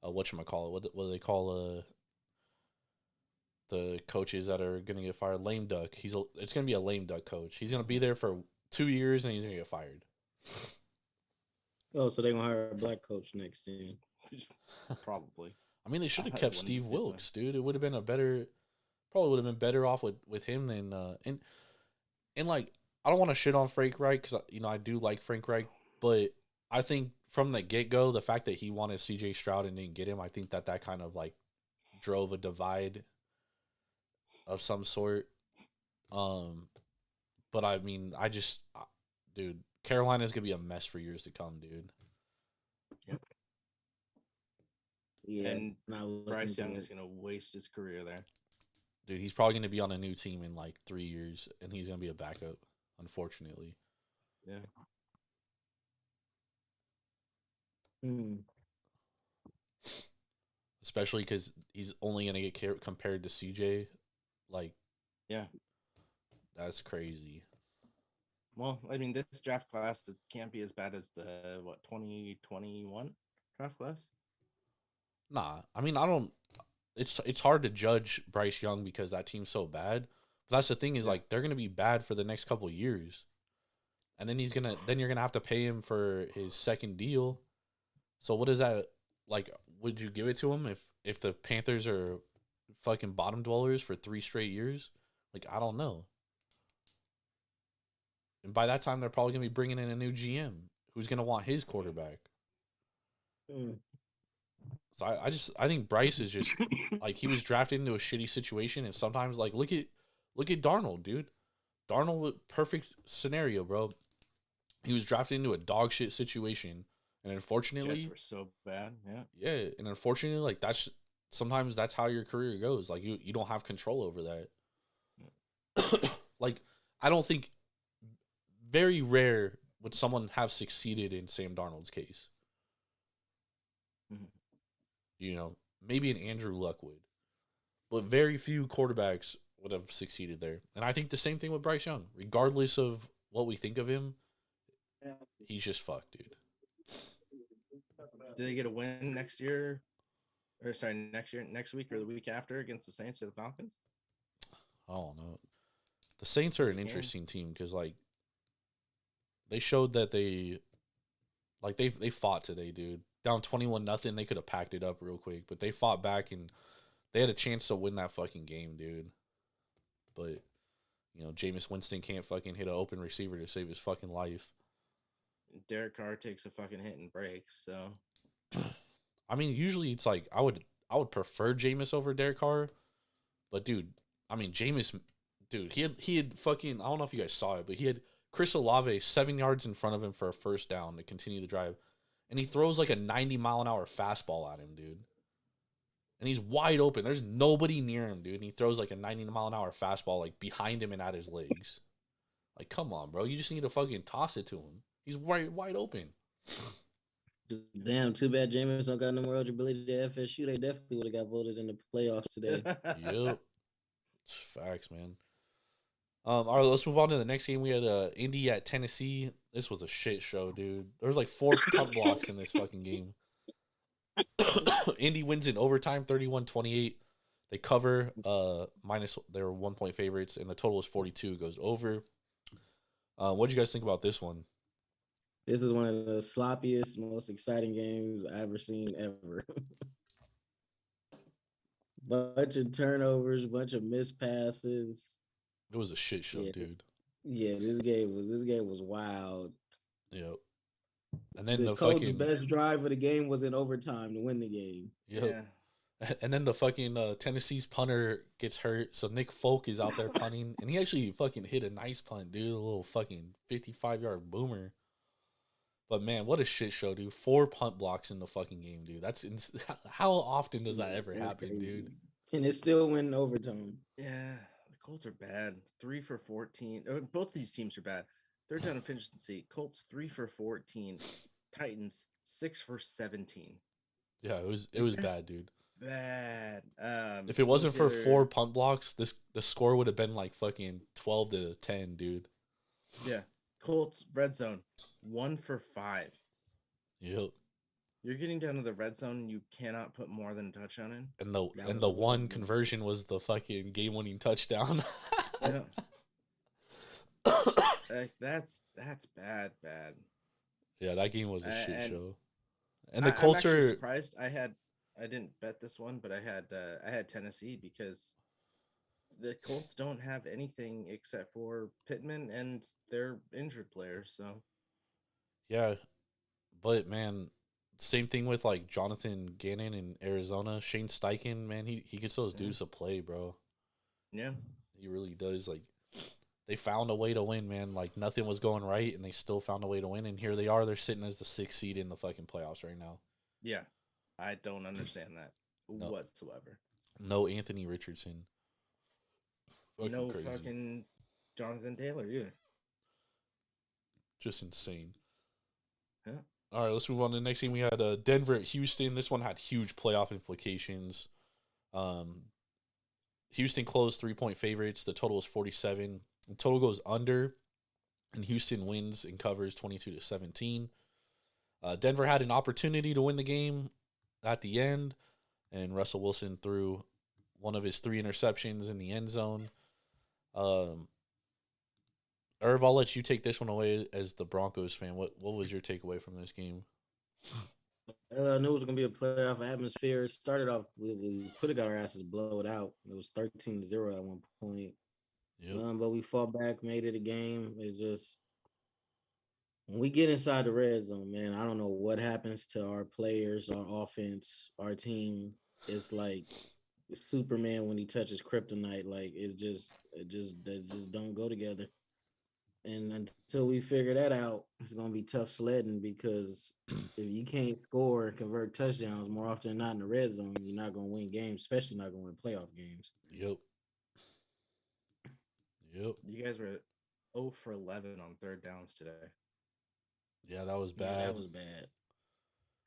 whatchamacallit, what do they call the coaches that are going to get fired? Lame duck. It's going to be a lame duck coach. He's going to be there for 2 years and he's going to get fired. Oh, so they're gonna hire a black coach next year. Probably. I mean, they should have I kept wouldn't Steve be Wilkes, dude. It would have been probably would have been better off with him than and like, I don't want to shit on Frank Reich because I do like Frank Reich, but I think from the get go, the fact that he wanted CJ Stroud and didn't get him, I think that kind of like drove a divide of some sort. But I mean, dude, Carolina's gonna be a mess for years to come, dude. Yep. Yeah, And it's not looking Bryce Young good. is going to waste his career there. Dude, he's probably gonna be on a new team in like 3 years, and he's gonna be a backup, unfortunately. Yeah. Especially because he's only gonna get compared to CJ. Like, Yeah. that's crazy. Well, I mean, this draft class can't be as bad as the 2021 draft class. Nah, I mean, I don't. It's hard to judge Bryce Young because that team's so bad. But that's the thing is, like, they're gonna be bad for the next couple of years, and then you're gonna have to pay him for his second deal. So what is that like? Would you give it to him if the Panthers are fucking bottom dwellers for 3 straight years? Like, I don't know. And by that time, they're probably gonna be bringing in a new GM who's gonna want his quarterback. So I think Bryce is just like, he was drafted into a shitty situation, and sometimes like look at Darnold, dude. Darnold, perfect scenario, bro. He was drafted into a dog shit situation, and unfortunately, Jets were so bad. Yeah. yeah, and unfortunately, like sometimes that's how your career goes. Like you don't have control over that. Like, I don't think, very rare would someone have succeeded in Sam Darnold's case. Maybe an Andrew Luck would, but very few quarterbacks would have succeeded there. And I think the same thing with Bryce Young. Regardless of what we think of him, he's just fucked, dude. Do they get a win next year? Or sorry, next week or the week after against the Saints or the Falcons? I don't know. The Saints are an interesting team because, like, they showed that they fought today, dude. Down 21-0, they could have packed it up real quick, but they fought back and they had a chance to win that fucking game, dude. But, Jameis Winston can't fucking hit an open receiver to save his fucking life. Derek Carr takes a fucking hit and breaks, so. I mean, usually it's like I would prefer Jameis over Derek Carr, but dude, I mean Jameis, dude, he had fucking, I don't know if you guys saw it, but he had Chris Olave 7 yards in front of him for a first down to continue the drive, and he throws like a 90-mile-an-hour fastball at him, dude, and he's wide open. There's nobody near him, dude, and he throws like a 90-mile-an-hour fastball like behind him and at his legs. Like, come on, bro, you just need to fucking toss it to him. He's wide open. Damn, too bad Jameis don't got no more eligibility to FSU. They definitely would have got voted in the playoffs today. Yep. Facts, man. All right, let's move on to the next game. We had Indy at Tennessee. This was a shit show, dude. There was like 4 punt blocks in this fucking game. Indy wins in overtime, 31-28. They cover minus, they were 1-point favorites, and the total is 42. It goes over. What do you guys think about this one? This is one of the sloppiest, most exciting games I've ever seen ever. Bunch of turnovers, bunch of missed passes. It was a shit show, dude. Yeah, this game was wild. Yep. And then the Colts' best drive of the game was in overtime to win the game. Yep. Yeah. And then the fucking Tennessee's punter gets hurt, so Nick Folk is out there punting, and he actually fucking hit a nice punt, dude. A little fucking 55-yard boomer. But man, what a shit show, dude. 4 punt blocks in the fucking game, dude. How often does that ever happen, dude? And it still went in overtime. Yeah, the Colts are bad. 3 for 14. Both of these teams are bad. Third down efficiency. Colts 3 for 14. Titans 6 for 17. Yeah, it was bad, dude. bad. If it wasn't for either- 4 punt blocks, the score would have been like fucking 12-10, dude. Yeah, Colts red zone 1 for 5. Yep. You're getting down to the red zone. You cannot put more than a touchdown in. And That was the a one good one. conversion was the fucking game-winning touchdown. Yeah. Like, that's bad. Yeah, that game was a shit And show. And the I'm Colts actually are surprised. I didn't bet this one, but I had Tennessee because the Colts don't have anything except for Pittman and their injured players. So yeah, but man, same thing with like Jonathan Gannon in Arizona, Shane Steichen, man, he gets those dudes to play, bro. yeah, He really does. Like, they found a way to win, man. Like, nothing was going right, and they still found a way to win. And here they are. They're sitting as the 6th seed in the fucking playoffs right now. yeah, I don't understand that No. whatsoever. No Anthony Richardson. No crazy. fucking Jonathan Taylor either. Just insane. Yeah. All right, let's move on to the next game. We had Denver at Houston. This one had huge playoff implications. Houston closed 3-point favorites. The total was 47. The total goes under, and Houston wins and covers 22-17. Denver had an opportunity to win the game at the end, and Russell Wilson threw one of his 3 interceptions in the end zone. Irv, I'll let you take this one away as the Broncos fan. What was your takeaway from this game? I knew it was gonna be a playoff atmosphere. It started off, we could have got our asses blown out. It was 13-0 at one point. Yep. But we fought back, made it a game. It's just when we get inside the red zone, man, I don't know what happens to our players, our offense, our team. It's like Superman when he touches kryptonite. Like it just don't go together. And until we figure that out, it's gonna be tough sledding because if you can't score and convert touchdowns more often than not in the red zone, you're not gonna win games, especially not gonna win playoff games. Yep. You guys were 0 for 11 on third downs today. Yeah, that was Yeah, bad. that was bad.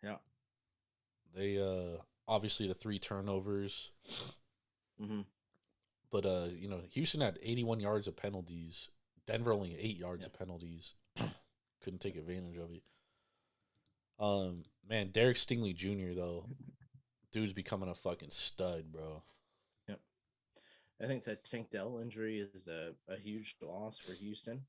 Yeah. They obviously the 3 turnovers. Mm-hmm. But Houston had 81 yards of penalties. Denver only 8 yards of penalties. Couldn't take advantage of it. Man, Derek Stingley Jr. though, dude's becoming a fucking stud, bro. Yep. I think that Tank Dell injury is a huge loss for Houston.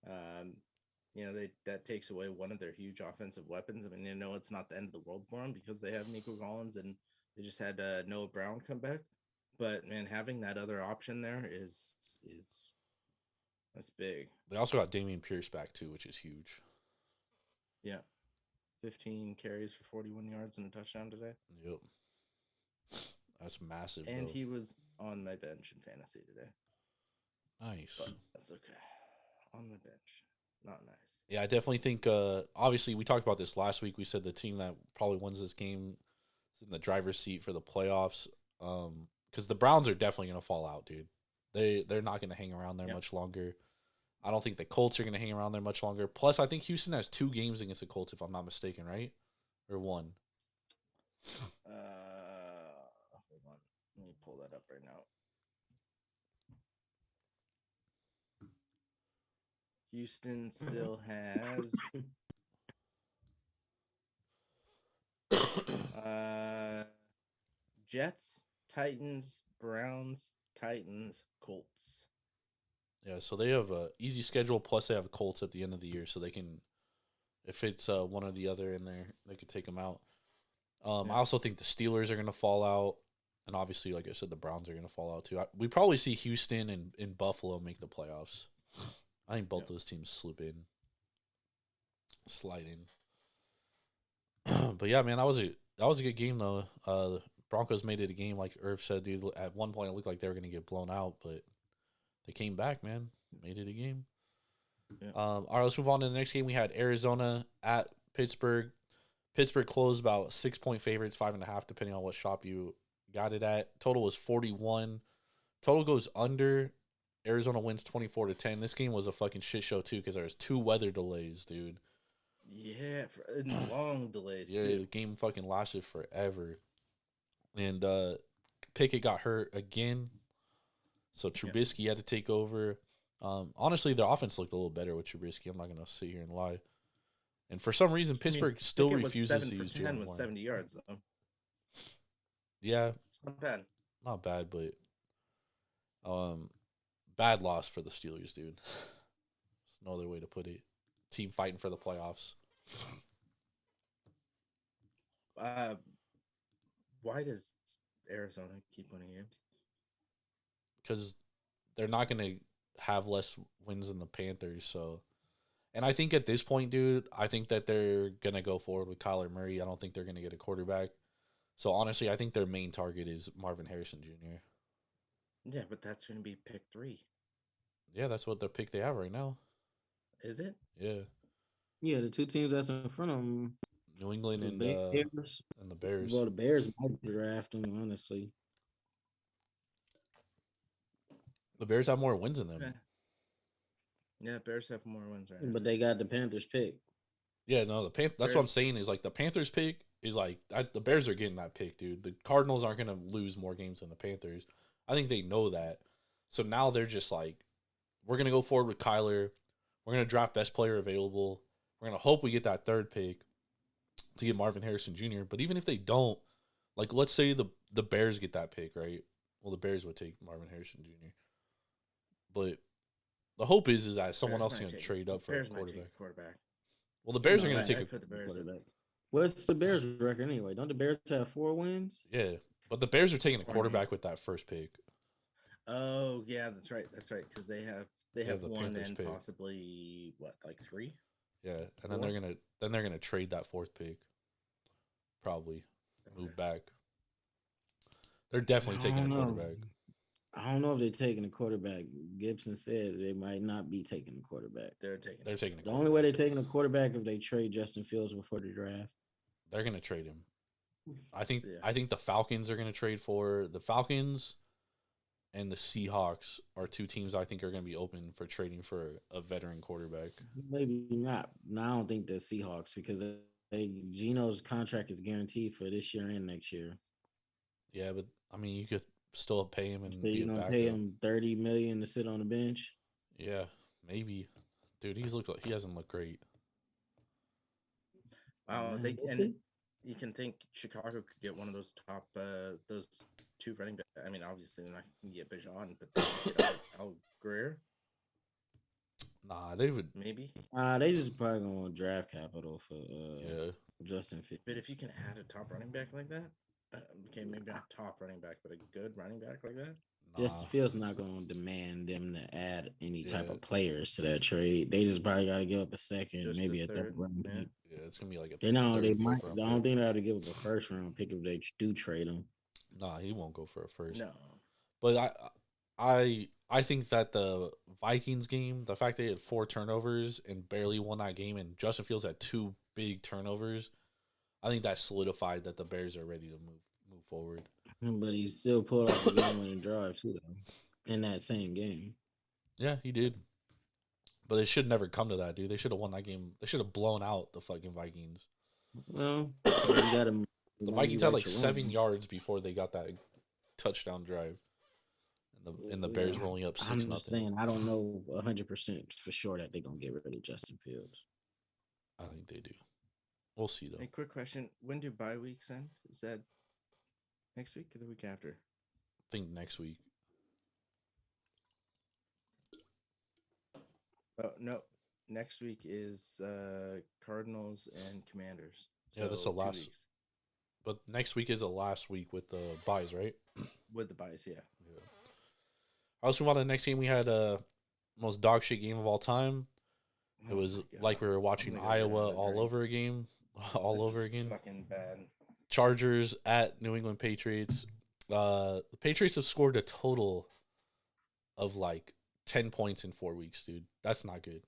That takes away one of their huge offensive weapons. I mean, it's not the end of the world for them because they have Nico Collins and they just had Noah Brown come back. But man, having that other option there is that's big. They also got Damian Pierce back too, which is huge. Yeah. 15 carries for 41 yards and a touchdown today. Yep. That's massive. And though. he was on my bench in fantasy today. Nice. But that's okay. On the bench. Not nice. Yeah, I definitely think, obviously, we talked about this last week. We said the team that probably wins this game is in the driver's seat for the playoffs. Because the Browns are definitely going to fall out, dude. They're not going to hang around there much longer. I don't think the Colts are going to hang around there much longer. Plus, I think Houston has 2 games against the Colts, if I'm not mistaken, right? Or 1? Hold on. Let me pull that up right now. Houston still has Jets, Titans, Browns, Titans, Colts. Yeah, so they have a easy schedule, plus they have Colts at the end of the year, so they can, if it's one or the other in there, they could take them out. I also think the Steelers are going to fall out, and obviously, like I said, the Browns are going to fall out too. We probably see Houston and Buffalo make the playoffs. I think both those teams slide in. But yeah, man, that was a good game though. The Broncos made it a game, like Irv said, dude. At one point, it looked like they were going to get blown out, but they came back, man. Made it a game. Yeah. All right, let's move on to the next game. We had Arizona at Pittsburgh. Pittsburgh closed about 6-point favorites, 5.5, depending on what shop you got it at. Total was 41. Total goes under. Arizona wins 24-10. This game was a fucking shit show too because there was 2 weather delays, dude. Yeah, long delays Yeah, too. the game fucking lasted forever. and Pickett got hurt again, so Trubisky had to take over. Honestly, their offense looked a little better with Trubisky. I'm not gonna sit here and lie. And for some reason, Pittsburgh still Pickett refuses was to use 7 for 10 Jalen with Warren. 70 yards though. Yeah, It's not bad. not bad, but bad loss for the Steelers, dude. There's no other way to put it. Team fighting for the playoffs. Why does Arizona keep winning games? Because they're not going to have less wins than the Panthers. So, and I think at this point, dude, I think that they're going to go forward with Kyler Murray. I don't think they're going to get a quarterback. So, honestly, I think their main target is Marvin Harrison Jr. Yeah, but that's going to be pick 3. Yeah, that's what the pick they have right now. Is it? Yeah. Yeah, the two teams that's in front of them, New England and Bears. the Bears. Well, the Bears might draft them, honestly. The Bears have more wins than them. Yeah, Bears have more wins right now. But they got the Panthers pick. Yeah, no, that's what I'm saying is like the Panthers pick is like the Bears are getting that pick, dude. The Cardinals aren't going to lose more games than the Panthers. I think they know that. So now they're just like, we're going to go forward with Kyler. We're going to draft best player available. We're going to hope we get that third pick to get Marvin Harrison Jr. But even if they don't, like let's say the Bears get that pick, right? Well, the Bears would take Marvin Harrison Jr. But the hope is that someone else is going to trade up for a quarterback. Well, the Bears are going to take the Bears quarterback. What's the Bears' record anyway? Don't the Bears have 4 wins? Yeah, but the Bears are taking a quarterback with that first pick. Oh yeah, that's right. Because they have the 1 Panthers and pick. possibly what, like 3? Yeah, and then they're gonna trade that 4th pick. Probably move back. They're definitely taking a quarterback. I don't know if they're taking a quarterback. Gibson said they might not be taking a quarterback. They're taking. The only way they're taking a quarterback if they trade Justin Fields before the draft. They're gonna trade him. I think the Falcons are gonna trade for the Falcons, and the Seahawks are 2 teams I think are gonna be open for trading for a veteran quarterback. Maybe not. No, I don't think the Seahawks because Geno's contract is guaranteed for this year and next year. Yeah, but I mean, you could still pay him and So be you're a gonna backup. pay him $30 million to sit on the bench. Yeah, maybe, dude. He hasn't looked great. Wow, you can think Chicago could get one of those top those 2 running backs. I mean, obviously they're not going to get Bijan, but they could get Al Greer. Nah, they would Maybe. They just probably gonna want draft capital for Justin Fields. But if you can add a top running back like that, okay, maybe not top running back, but a good running back like that. Justin Fields not gonna demand them to add any type of players to that trade. They just probably got to give up a second, Just maybe a a third round pick. Yeah, it's gonna be like a. They might. fourth I round don't pick. think they have to give up a first round pick if they do trade him. Nah, he won't go for a first. No. But I think that the Vikings game, the fact they had 4 turnovers and barely won that game, and Justin Fields had 2 big turnovers, I think that solidified that the Bears are ready to move forward. But he still pulled off the game-winning drive too, though, in that same game. Yeah, he did. But it should never come to that, dude. They should have won that game. They should have blown out the fucking Vikings. Well, you got him. The Vikings had like 7 yards before they got that touchdown drive. And the Bears were only up 6-0. I'm just saying, I don't know 100% for sure that they're going to get rid of Justin Fields. I think they do. We'll see, though. Hey, quick question. When do bye weeks end? Is that next week or the week after? I think next week. Oh, no. Next week is Cardinals and Commanders. Yeah, that's the 2 last. weeks. But next week is the last week with the buys, right? With the buys, yeah. Also, on the next game, we had most dog shit game of all time. It was like we were watching Iowa all over again. Fucking bad. Chargers at New England Patriots. The Patriots have scored a total of like 10 points in 4 weeks, dude. That's not good.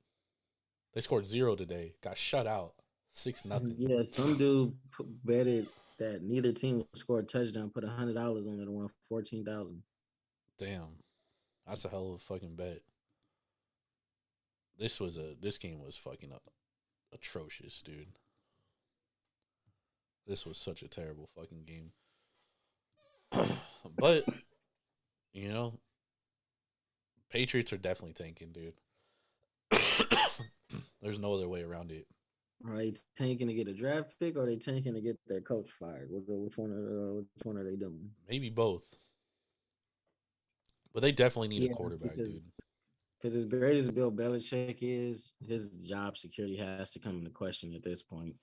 They scored 0 today. Got shut out 6-0. Yeah, some dude betted that neither team would score a touchdown. Put $100 on it and won $14,000. Damn, that's a hell of a fucking bet. This game was fucking atrocious, dude. This was such a terrible fucking game. But, you know, Patriots are definitely tanking, dude. There's no other way around it. Are they tanking to get a draft pick, or are they tanking to get their coach fired? Which one are they doing? Maybe both. But they definitely need a Yeah, quarterback, dude. Because as great as Bill Belichick is, his job security has to come into question at this point.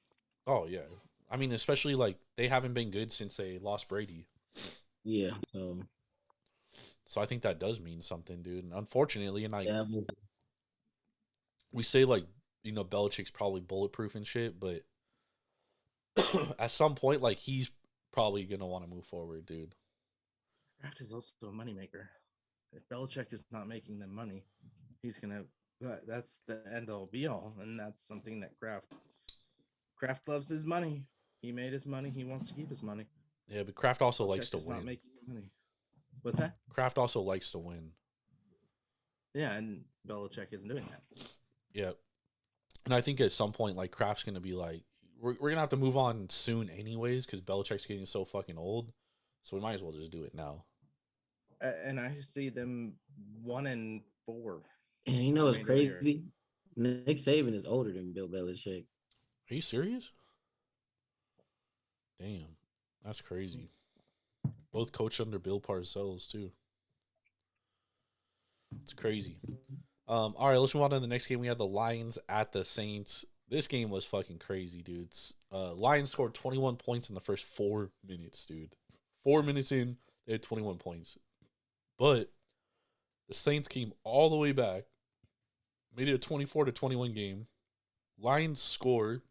Oh, yeah. I mean, especially, like, they haven't been good since they lost Brady. Yeah, So I think that does mean something, dude. And unfortunately, and yeah, we say, like, you know, Belichick's probably bulletproof and shit, but at some point, like, he's probably going to want to move forward, dude. Kraft is also a moneymaker. If Belichick is not making them money, he's gonna. That's the end all be all, and that's something that Kraft loves his money. He made his money. He wants to keep his money. Yeah, but Kraft also Belichick likes to is not win. making money. What's that? Kraft also likes to win. Yeah, and Belichick isn't doing that. Yeah. And I think at some point, like, Kraft's going to be like, we're going to have to move on soon anyways because Belichick's getting so fucking old. So we might as well just do it now. And I see them 1-4. and you know what's crazy? Nick Saban is older than Bill Belichick. Are you serious? Damn. That's crazy. Both coached under Bill Parcells, too. It's crazy. All right, let's move on to the next game. We had the Lions at the Saints. This game was fucking crazy, dude. Lions scored 21 points in the first 4 minutes, dude. 4 minutes in, they had 21 points. But the Saints came all the way back, made it a 24-21 game. Lions scored.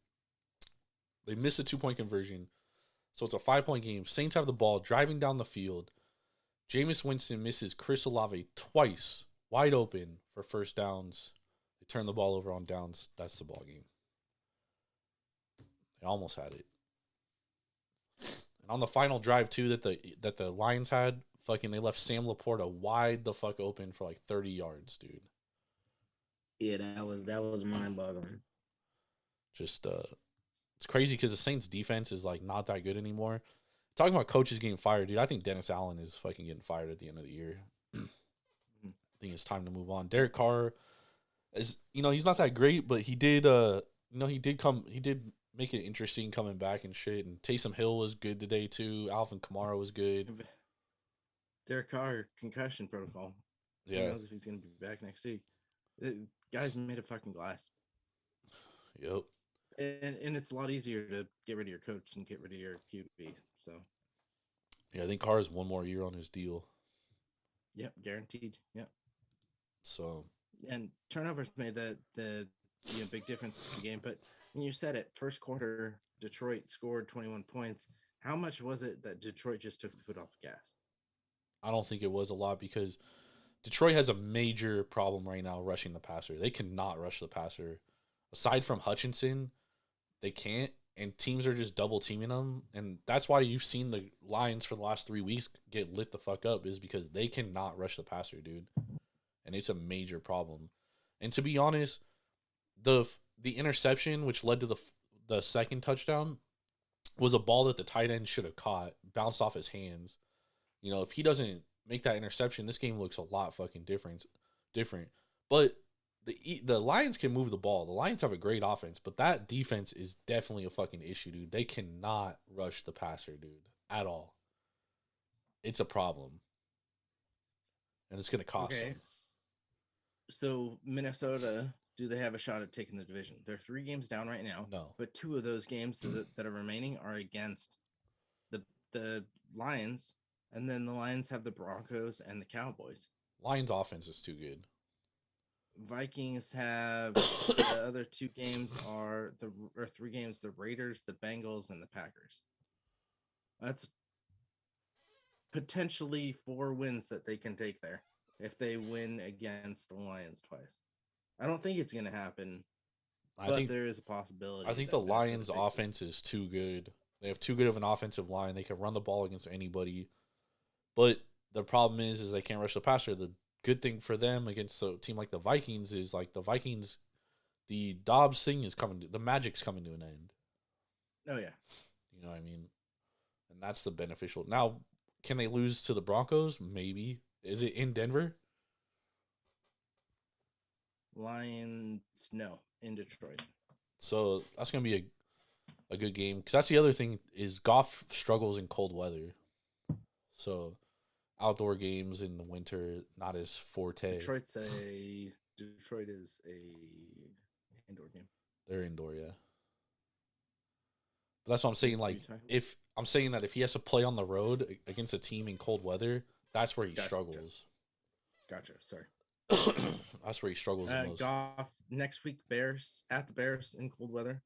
They missed a 2-point conversion. So it's a 5-point game. Saints have the ball driving down the field. Jameis Winston misses Chris Olave twice, wide open for first downs. They turn the ball over on downs. That's the ball game. They almost had it. And on the final drive too that the Lions had, fucking they left Sam Laporta wide the fuck open for like 30 yards, dude. Yeah, that was mind-boggling. Just it's crazy because the Saints defense is like not that good anymore. Talking about coaches getting fired, dude. I think Dennis Allen is fucking getting fired at the end of the year. I think it's time to move on. Derek Carr is, you know, he's not that great, but he did he did make it interesting coming back and shit. And Taysom Hill was good today too. Alvin Kamara was good. Derek Carr concussion protocol. Yeah. Who knows if he's gonna be back next week? The guy's made of fucking glass. Yep. And it's a lot easier to get rid of your coach and get rid of your QB. So yeah, I think Carr has one more year on his deal. Yep, guaranteed. Yep. So and turnovers made the big difference in the game. But when you said it, first quarter, Detroit scored 21 points. How much was it that Detroit just took the foot off the gas? I don't think it was a lot because Detroit has a major problem right now rushing the passer. They cannot rush the passer. Aside from Hutchinson, they can't, and teams are just double teaming them. And that's why you've seen the Lions for the last 3 weeks get lit the fuck up, is because they cannot rush the passer, dude. And it's a major problem. And to be honest, the interception, which led to the second touchdown, was a ball that the tight end should have caught, bounced off his hands. You know, if he doesn't make that interception, this game looks a lot fucking different. But the Lions can move the ball. The Lions have a great offense, but that defense is definitely a fucking issue, dude. They cannot rush the passer, dude, at all. It's a problem. And it's going to cost them. So Minnesota, do they have a shot at taking the division? They're 3 games down right now. No. But 2 of those games that are remaining are against the Lions, and then the Lions have the Broncos and the Cowboys. Lions offense is too good. Vikings have the other 2 games or 3 games, the Raiders, the Bengals, and the Packers. That's potentially 4 wins that they can take there if they win against the Lions twice. I don't think it's going to happen, but there is a possibility. I think the Lions offense is too good. They have too good of an offensive line. They can run the ball against anybody. But the problem is they can't rush the passer. The good thing for them against a team like the Vikings is like the Vikings, the Dobbs thing is coming. The magic's coming to an end. Oh, yeah. You know what I mean? And that's the beneficial. Now, Can they lose to the Broncos? Maybe. Is it in Denver? Lions, no, in Detroit. So that's gonna be a good game, because that's the other thing is Goff struggles in cold weather. So outdoor games in the winter not as forte. Detroit is a indoor game. They're indoor, yeah. But that's what I'm saying. Like, if I'm saying that if he has to play on the road against a team in cold weather, that's where he struggles. Gotcha. Sorry. That's where he struggles the most. Goff next week, Bears at the Bears in cold weather.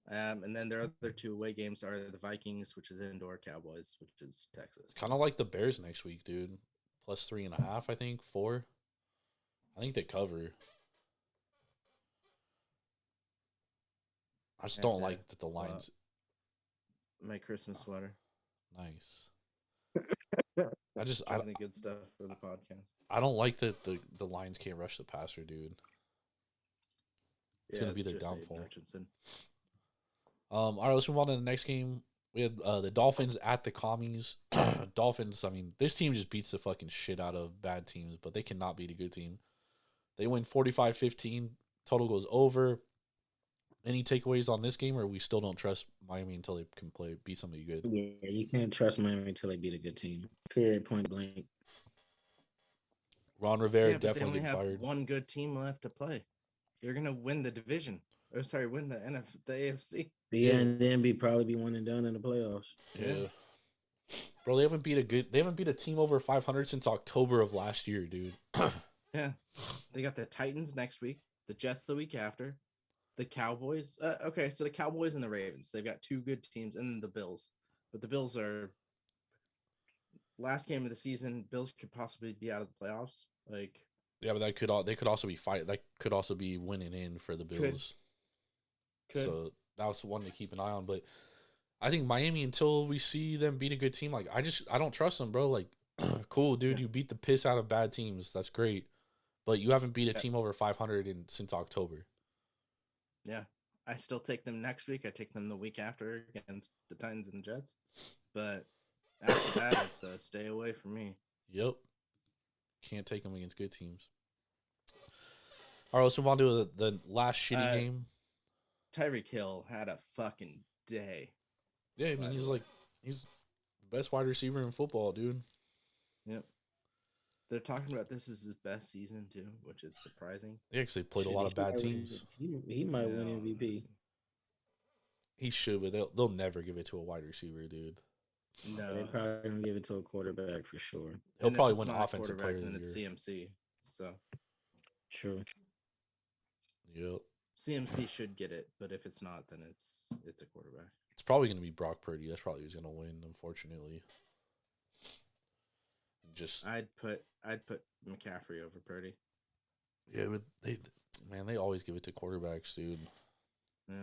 And then their other 2 away games are the Vikings, which is indoor, Cowboys, which is Texas. Kind of like the Bears next week, dude. Plus 3.5, I think. 4. I think they cover. I just don't like that the Lions. My Christmas sweater. Nice. I the good stuff for the podcast. I don't like that the Lions can't rush the passer, dude. It's gonna be their downfall. All right, let's move on to the next game. We had the Dolphins at the Commies. Dolphins, I mean, this team just beats the fucking shit out of bad teams, but they cannot beat a good team. They win 45-15. Total goes over. Any takeaways on this game, or we still don't trust Miami until they can beat somebody good? Yeah, you can't trust Miami until they beat a good team. Period. Point blank. Ron Rivera definitely get fired. One good team left to play. You're gonna win the division. Win the AFC. Yeah, and then probably be one and done in the playoffs. Yeah. Bro, they haven't beat a team over 500 since October of last year, dude. Yeah. They got the Titans next week, the Jets the week after, the Cowboys. Okay, so the Cowboys and the Ravens. They've got 2 good teams, and the Bills. But the Bills are last game of the season. Bills could possibly be out of the playoffs. Like, yeah, but they could also be That could also be winning in for the Bills. Could. So that was one to keep an eye on. But I think Miami, until we see them beat a good team, like I don't trust them, bro. Like, cool, dude, you beat the piss out of bad teams. That's great. But you haven't beat a team over 500 since October. Yeah. I still take them next week. I take them the week after against the Titans and the Jets. But after that, it's a stay away from me. Yep. Can't take them against good teams. All right, let's move on to the last shitty game. Tyreek Hill had a fucking day. Yeah, I mean, he's the best wide receiver in football, dude. Yep. They're talking about this is his best season too, which is surprising. Yeah, because they played a lot of bad teams. He might win MVP. He should, but they'll never give it to a wide receiver, dude. No, they're probably gonna give it to a quarterback for sure. He'll probably win offensive player of the year. It's CMC, so true. Yep. CMC should get it, but if it's not, then it's a quarterback. It's probably gonna be Brock Purdy. That's probably who's gonna win, unfortunately. I'd put McCaffrey over Purdy. Yeah, but they always give it to quarterbacks, dude. Yeah.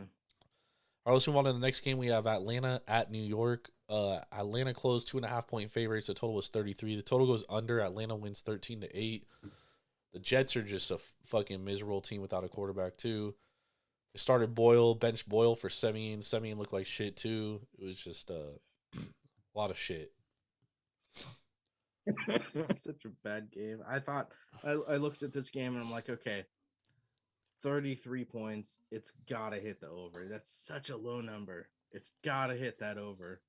All right, let's move on to the next game. We have Atlanta at New York. Atlanta closed 2.5-point favorites. The total was 33. The total goes under. Atlanta wins 13-8. The Jets are just a fucking miserable team without a quarterback too. They started bench Boyle for Semien. Semien looked like shit too. It was just a lot of shit. Such a bad game. I thought I looked at this game and I'm like, okay, 33 points. It's gotta hit the over. That's such a low number. It's gotta hit that over.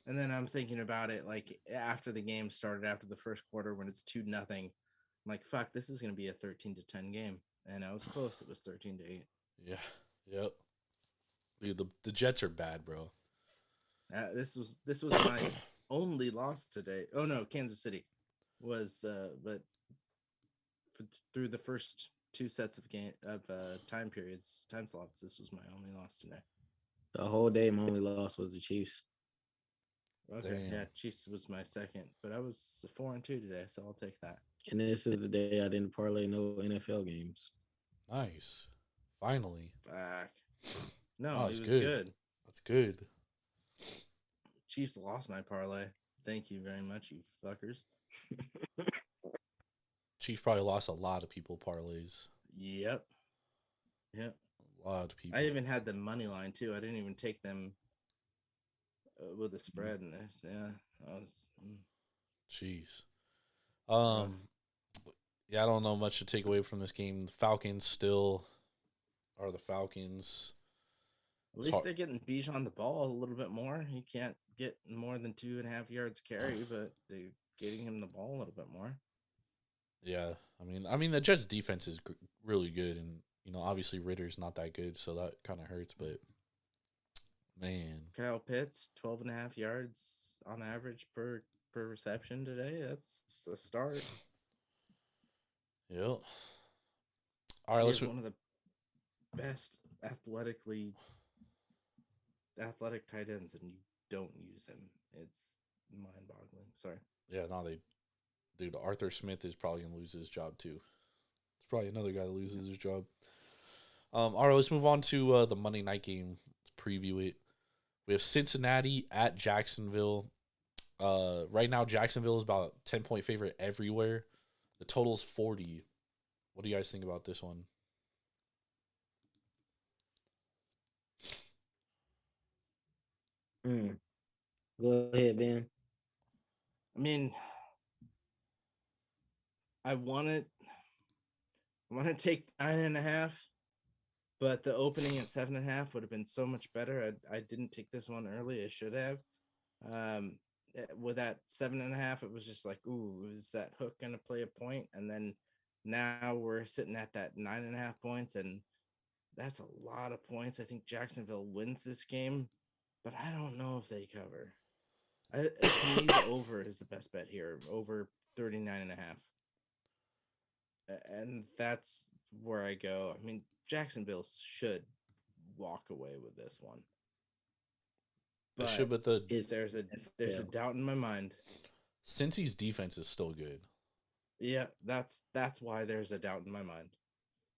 And then I'm thinking about it like after the game started, after the first quarter when it's 2-0. I'm like, fuck, this is gonna be a 13-10 game. And I was close. It was 13-8. Yeah. Yep. Dude, the Jets are bad, bro. This was my only loss today. Oh no, Kansas City was but through the first 2 sets of time slots, this was my only loss today. The whole day my only loss was the Chiefs. Okay. Damn. Yeah, Chiefs was my second, but I was 4-2 today, so I'll take that. And this is the day I didn't parlay no NFL games. Nice. Finally. Back. No, Oh, it it's was good. good. That's good. Chiefs lost my parlay. Thank you very much, you fuckers. Chiefs probably lost a lot of people parlays. Yep. A lot of people. I even had the money line too. I didn't even take them with the spread and this. Yeah, I was. Jeez. Rough. Yeah, I don't know much to take away from this game. The Falcons still are the Falcons. At least they're getting Bijan the ball a little bit more. He can't get more than 2.5 yards carry, but they're getting him the ball a little bit more. Yeah, I mean, the Jets' defense is really good, and obviously Ritter's not that good, so that kind of hurts. But man, Kyle Pitts, 12.5 yards on average per reception today. That's a start. yeah. All right, He let's. is one of the best athletic tight ends, and you don't use him. It's mind-boggling. Sorry. Yeah, no, dude, Arthur Smith is probably gonna lose his job too. It's probably another guy that loses his job. All right, let's move on to the Monday night game. Let's preview it. We have Cincinnati at Jacksonville. Right now, Jacksonville is about 10-point favorite everywhere. The total is 40. What do you guys think about this one? Go ahead, Ben. I mean, I want to take 9.5, but the opening at 7.5 would have been so much better. I didn't take this one early. I should have. With that 7.5, it was just like, ooh, is that hook gonna play a point? And then now we're sitting at that 9.5 points, and that's a lot of points. I think Jacksonville wins this game, but I don't know if they cover. To me, the over is the best bet here, over 39.5. And that's where I go. I mean, Jacksonville should walk away with this one. They should, but there's a doubt in my mind. Cincy's defense is still good. Yeah, that's why there's a doubt in my mind.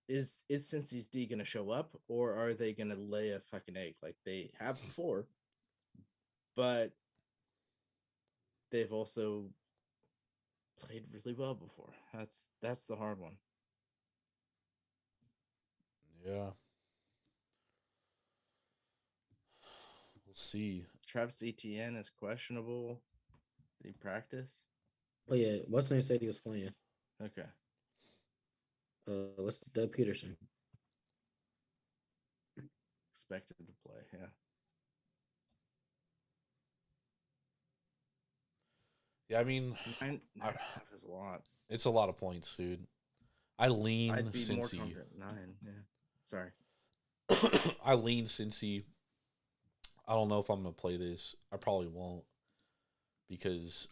Is Cincy's D gonna show up, or are they gonna lay a fucking egg like they have before? But they've also played really well before. That's the hard one. Yeah. We'll see. Travis Etienne is questionable. Did he practice? Oh yeah, what's name said he was playing. Okay. What's Doug Peterson? Expected to play, yeah. Yeah, I mean, 9.5 is a lot. It's a lot of points, dude. I lean I'd be Cincy. more confident 9. Yeah. Sorry. I lean Cincy. I don't know if I'm gonna play this. I probably won't, because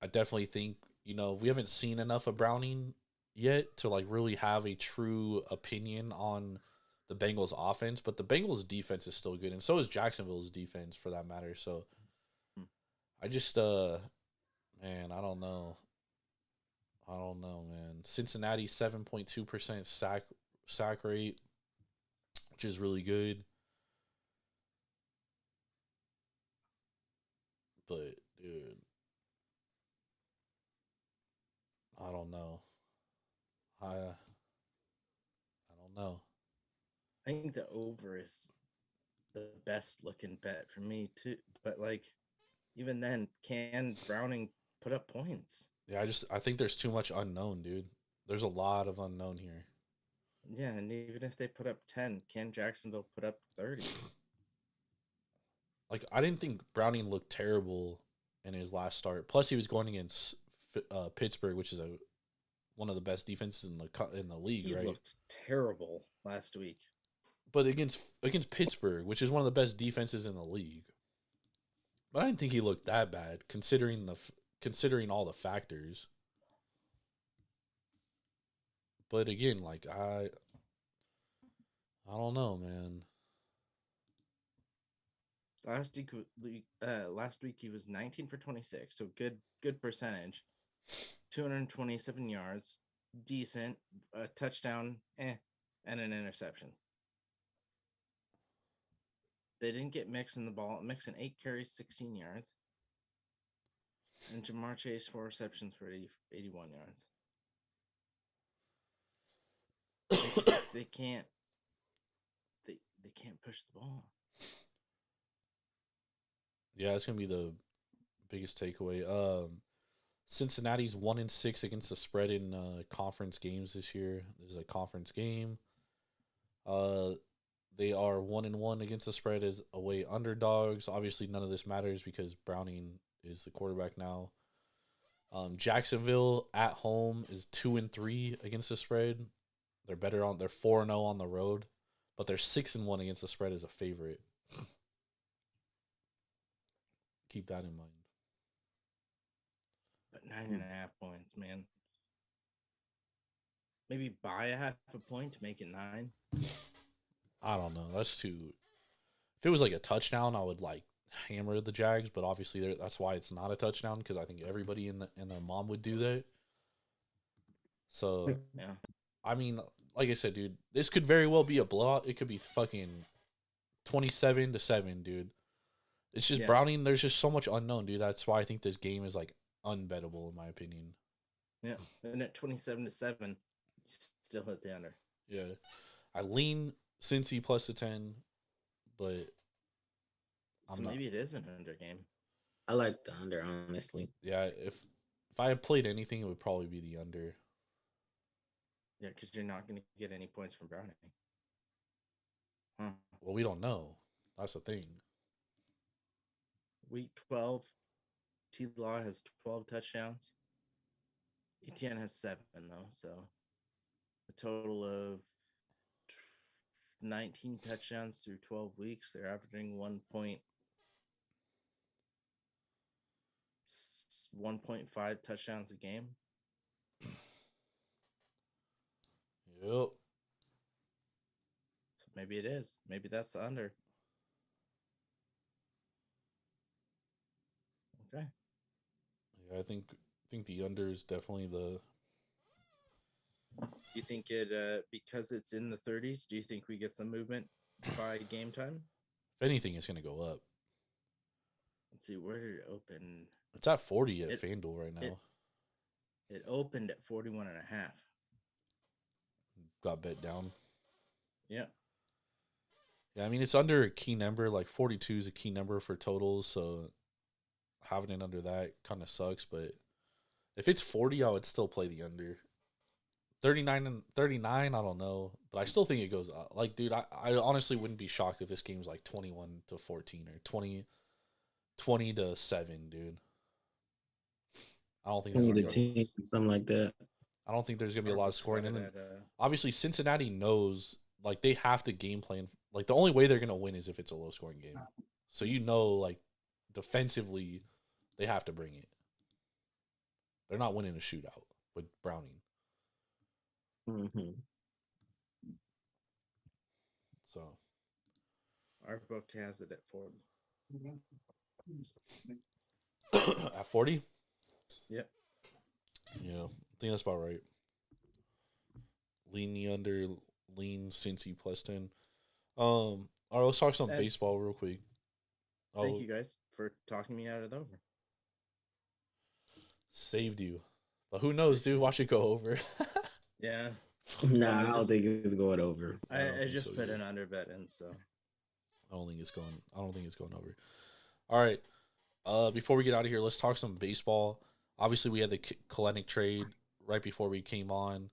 I definitely think we haven't seen enough of Browning yet to like really have a true opinion on the Bengals offense. But the Bengals defense is still good, and so is Jacksonville's defense for that matter. So I just man, I don't know. Man. Cincinnati 7.2% sack rate, which is really good. But dude, I don't know. I don't know. I think the over is the best looking bet for me too. But like, even then, can Browning put up points? Yeah, I think there's too much unknown, dude. There's a lot of unknown here. Yeah, and even if they put up 10, can Jacksonville put up 30? Like, I didn't think Browning looked terrible in his last start. Plus, he was going against Pittsburgh, which is one of the best defenses in the league, He right? looked terrible last week. But against Pittsburgh, which is one of the best defenses in the league. But I didn't think he looked that bad, considering all the factors. But again, like I don't know, man. Last week he was 19 for 26, so good percentage. 227 yards, decent, a touchdown, and an interception. They didn't get Mixon the ball. Mixon 8 carries, 16 yards. And Jamar Chase 4 receptions for 81 yards. They can't push the ball. Yeah, it's gonna be the biggest takeaway. Cincinnati's 1-6 against the spread in conference games this year. There's a conference game. They are 1-1 against the spread as away underdogs. Obviously, none of this matters because Browning is the quarterback now. Jacksonville at home is 2-3 against the spread. They're 4-0 on the road, but they're 6-1 against the spread as a favorite. Keep that in mind. But 9.5 points, man. Maybe buy a half a point to make it 9. I don't know. That's too. If it was like a touchdown, I would like hammer the Jags, but obviously that's why it's not a touchdown because I think everybody in their mom would do that. So Yeah, I mean, like I said, dude, this could very well be a blowout. It could be fucking 27-7, dude. It's just Browning. There's just so much unknown, dude. That's why I think this game is like unbettable in my opinion. Yeah, and at 27-7, still hit the under. Yeah, I lean Cincy plus the 10, but so maybe it is an under game. I like the under, honestly. Yeah, if I had played anything, it would probably be the under. Yeah, because you're not going to get any points from Browning. Huh. Well, we don't know. That's the thing. Week 12, T-Law has 12 touchdowns. Etienne has 7, though, so a total of 19 touchdowns through 12 weeks. They're averaging 1.5 touchdowns a game. Yep. So maybe it is. Maybe that's the under. Okay. Yeah, I think the under is definitely the. Do you think it because it's in the 30s? Do you think we get some movement by game time? If anything, it's gonna go up. Let's see, where did it open? It's at 40 at FanDuel right now. It opened at 41.5. Got bet down. Yeah. Yeah, I mean it's under a key number. Like 42 is a key number for totals, so having it under that kind of sucks. But if it's 40, I would still play the under. 39, I don't know, but I still think it goes up. Like, dude, I honestly wouldn't be shocked if this game's like 21-14 or 20-7, dude. I don't think something like that. I don't think there's gonna be a lot of scoring. And then obviously Cincinnati knows like they have to game plan. Like the only way they're gonna win is if it's a low scoring game. So like defensively, they have to bring it. They're not winning a shootout with Browning. Mm-hmm. So our book has it at 40. At 40? Yep. Yeah, I think that's about right. Lean the under, lean Cincy plus 10. All right, let's talk some baseball real quick. Thank you guys for talking me out of the over. Saved you. But who knows, dude? Watch it go over. Yeah. Nah, I don't think it's going over. I just put an under bet in, so I don't think it's going over. All right. Before we get out of here, let's talk some baseball. Obviously, we had the Kalenic trade right before we came on.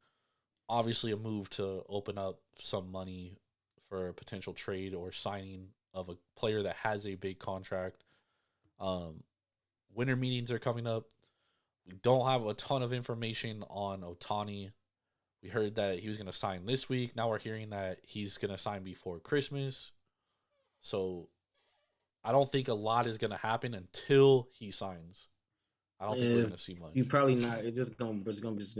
Obviously, a move to open up some money for a potential trade or signing of a player that has a big contract. Winter meetings are coming up. We don't have a ton of information on Ohtani. We heard that he was going to sign this week. Now we're hearing that he's going to sign before Christmas. So I don't think a lot is going to happen until he signs. I don't think we're going to see much. You probably not. It's just gonna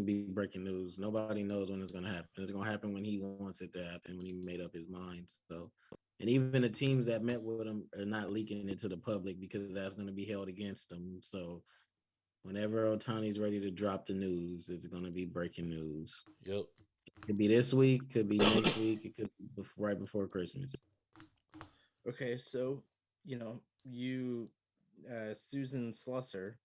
be breaking news. Nobody knows when it's gonna happen. It's gonna happen when he wants it to happen, when he made up his mind. So, and even the teams that met with him are not leaking it to the public because that's going to be held against them. So, whenever Ohtani's ready to drop the news, it's going to be breaking news. Yep. It could be this week, could be next week, it could be right before Christmas. Okay, so Susan Slusser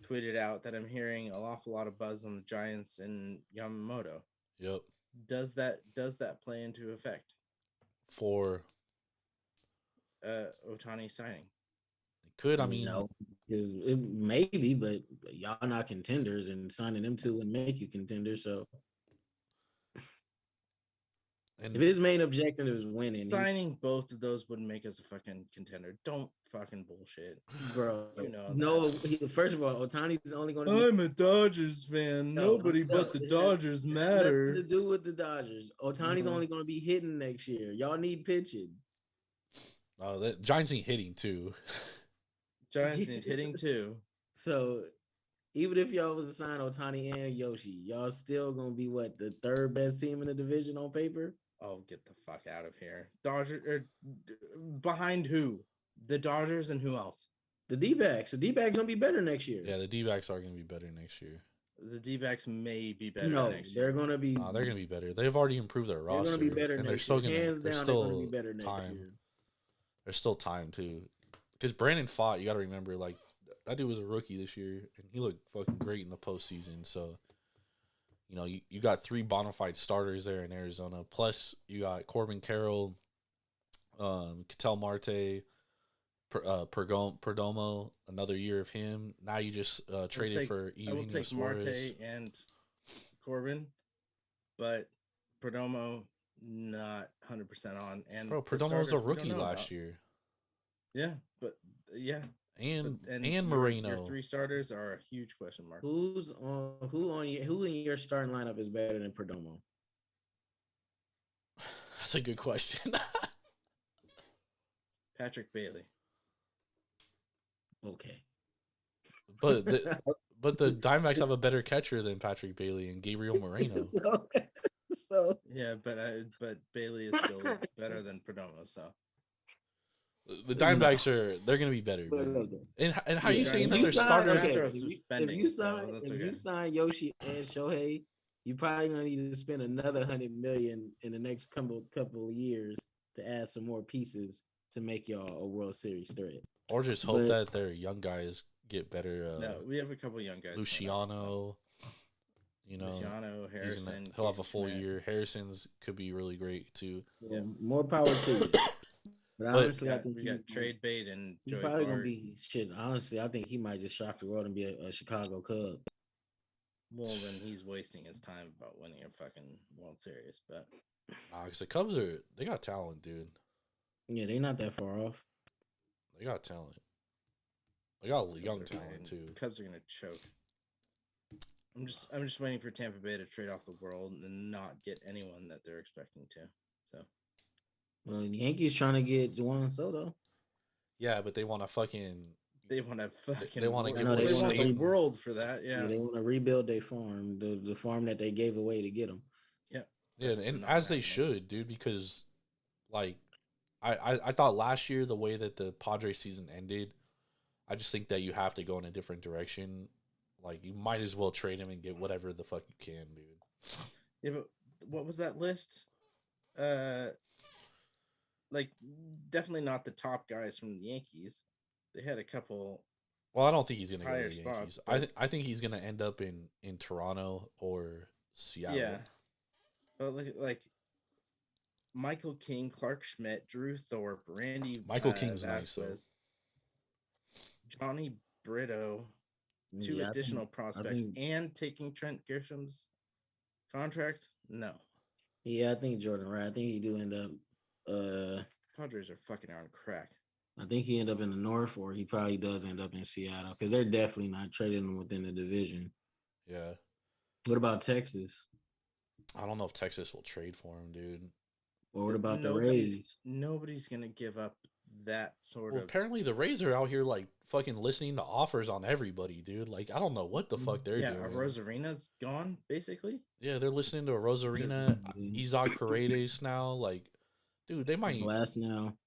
tweeted out that I'm hearing an awful lot of buzz on the Giants and Yamamoto. Yep. Does that play into effect for Ohtani signing? Could I mean? No, maybe, but y'all not contenders, and signing them to and make you contenders. So And if his main objective is winning, Signing both of those would make us a fucking contender. Don't fucking bullshit. bro, You know no. First of all, Otani's only going to be. I'm a Dodgers fan. Nobody but the Dodgers Nothing matter. to do with the Dodgers. Otani's Mhm. only going to be hitting next year. Y'all need pitching. the Giants need hitting too. Giants need hitting too. So even if y'all was to sign Otani and Yoshi, y'all still gonna be what, the third best team in the division on paper? Oh, get the fuck out of here. Dodgers behind who? The Dodgers and who else? The D-backs. The D-backs gonna be better next year. Yeah, the D-backs are going to be better next year. The D-backs may be better No, next year. they're gonna be. They're going to be better. They've already improved their They're roster. gonna be better and they're next still year. going to. Hands There's down, still they're gonna be better next time. year. There's still time too, because Brandon Pfaadt, you got to remember, like that dude was a rookie this year, and he looked fucking great in the postseason. So, you know, you got 3 bona fide starters there in Arizona. Plus, you got Corbin Carroll, Ketel Marte, Perdomo, another year of him. Now you just traded for I will Eugenio take Suarez. Marte and Corbin, but Perdomo not 100% on. And Bro, the Perdomo was a starters we rookie don't know last about. year, Yeah, but yeah, and your Moreno. 3 starters are a huge question mark. Who in your starting lineup is better than Perdomo? That's a good question. Patrick Bailey. Okay. but the Diamondbacks have a better catcher than Patrick Bailey and Gabriel Moreno. so Yeah, but Bailey is still better than Perdomo. So The Diamondbacks they're gonna be better, man. And how are you Yeah, saying that you they're sign- starters? okay. Okay, are if you suspending, so sign, that's if okay. you sign Yoshi and Shohei, you probably gonna need to spend another $100 million in the next couple of years to add some more pieces to make y'all a World Series threat. Or just hope But- that their young guys get better. no, we have a couple young guys. coming up, so. Luciano, you know, Luciano, Harrison. he'll have a Casey full Schmidt. year. Harrison's could be really great too. Yeah. More power to you. But honestly, I think we got trade bait and he's Joey probably gonna Bart. be shit. Honestly, I think he might just shock the world and be a Chicago Cub. Well, then he's wasting his time about winning a fucking World Series. But Because the Cubs they got talent, dude. Yeah, they're not that far off. They got talent. They got young Cubs are talent gonna- too. Cubs are gonna choke. I'm just waiting for Tampa Bay to trade off the world and not get anyone that they're expecting to. So Well, the Yankees trying to get Juan Soto. Yeah, but they want to fucking. they want to fucking. They wanna world- give away they want the Stanton. world for that. Yeah. They want to rebuild their farm, the farm that they gave away to get them. Yeah, That's and not as they happening. should, dude, because like I thought last year the way that the Padres season ended, I just think that you have to go in a different direction. Like you might as well trade him and get whatever the fuck you can, dude. Yeah, but what was that list? Like definitely not the top guys from the Yankees. They had a couple. Well, I don't think he's gonna go to Higher the spots, Yankees. but- I think he's gonna end up in Toronto or Seattle. Yeah. But like Michael King, Clark Schmidt, Drew Thorpe, Randy. Michael King's nice, though. Vasquez, Johnny Brito, 2 Yeah, I additional prospects, think- and taking Trent Grisham's contract. No, Yeah, I think Jordan right. I think he do end up. Padres are fucking on crack. I think he end up in the North, or he probably does end up in Seattle because they're definitely not trading him within the division. Yeah. What about Texas? I don't know if Texas will trade for him, dude. Or what about the Nobody's- Rays? Nobody's gonna give up that sort Well, of. apparently the Rays are out here like fucking listening to offers on everybody, dude. Like I don't know what the fuck they're yeah, doing. Rosarena's gone basically. Yeah, they're listening to Rosarina, Isaac Paredes now. Like, dude, they might Last now.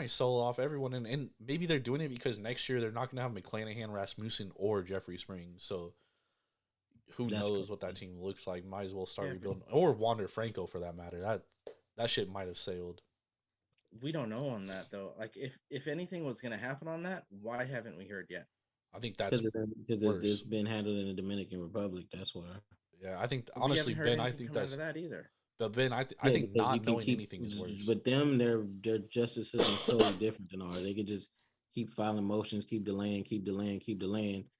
sell off everyone, and maybe they're doing it because next year they're not gonna have McClanahan, Rasmussen, or Jeffrey Springs. So who That's knows correct. what that team looks like? Might as well start Yeah, but- rebuilding, or Wander Franco for that matter. That shit might have sailed. We don't know on that though. Like if anything was gonna happen on that, why haven't we heard yet? I think that's Because worse. it's been handled in the Dominican Republic. That's why. yeah. I think We honestly, haven't heard Ben, I anything think come out that's of that either. but Ben, I Yeah, think because not you can knowing anything is worse. But them, their justice system is totally different than ours. They could just keep filing motions, keep delaying.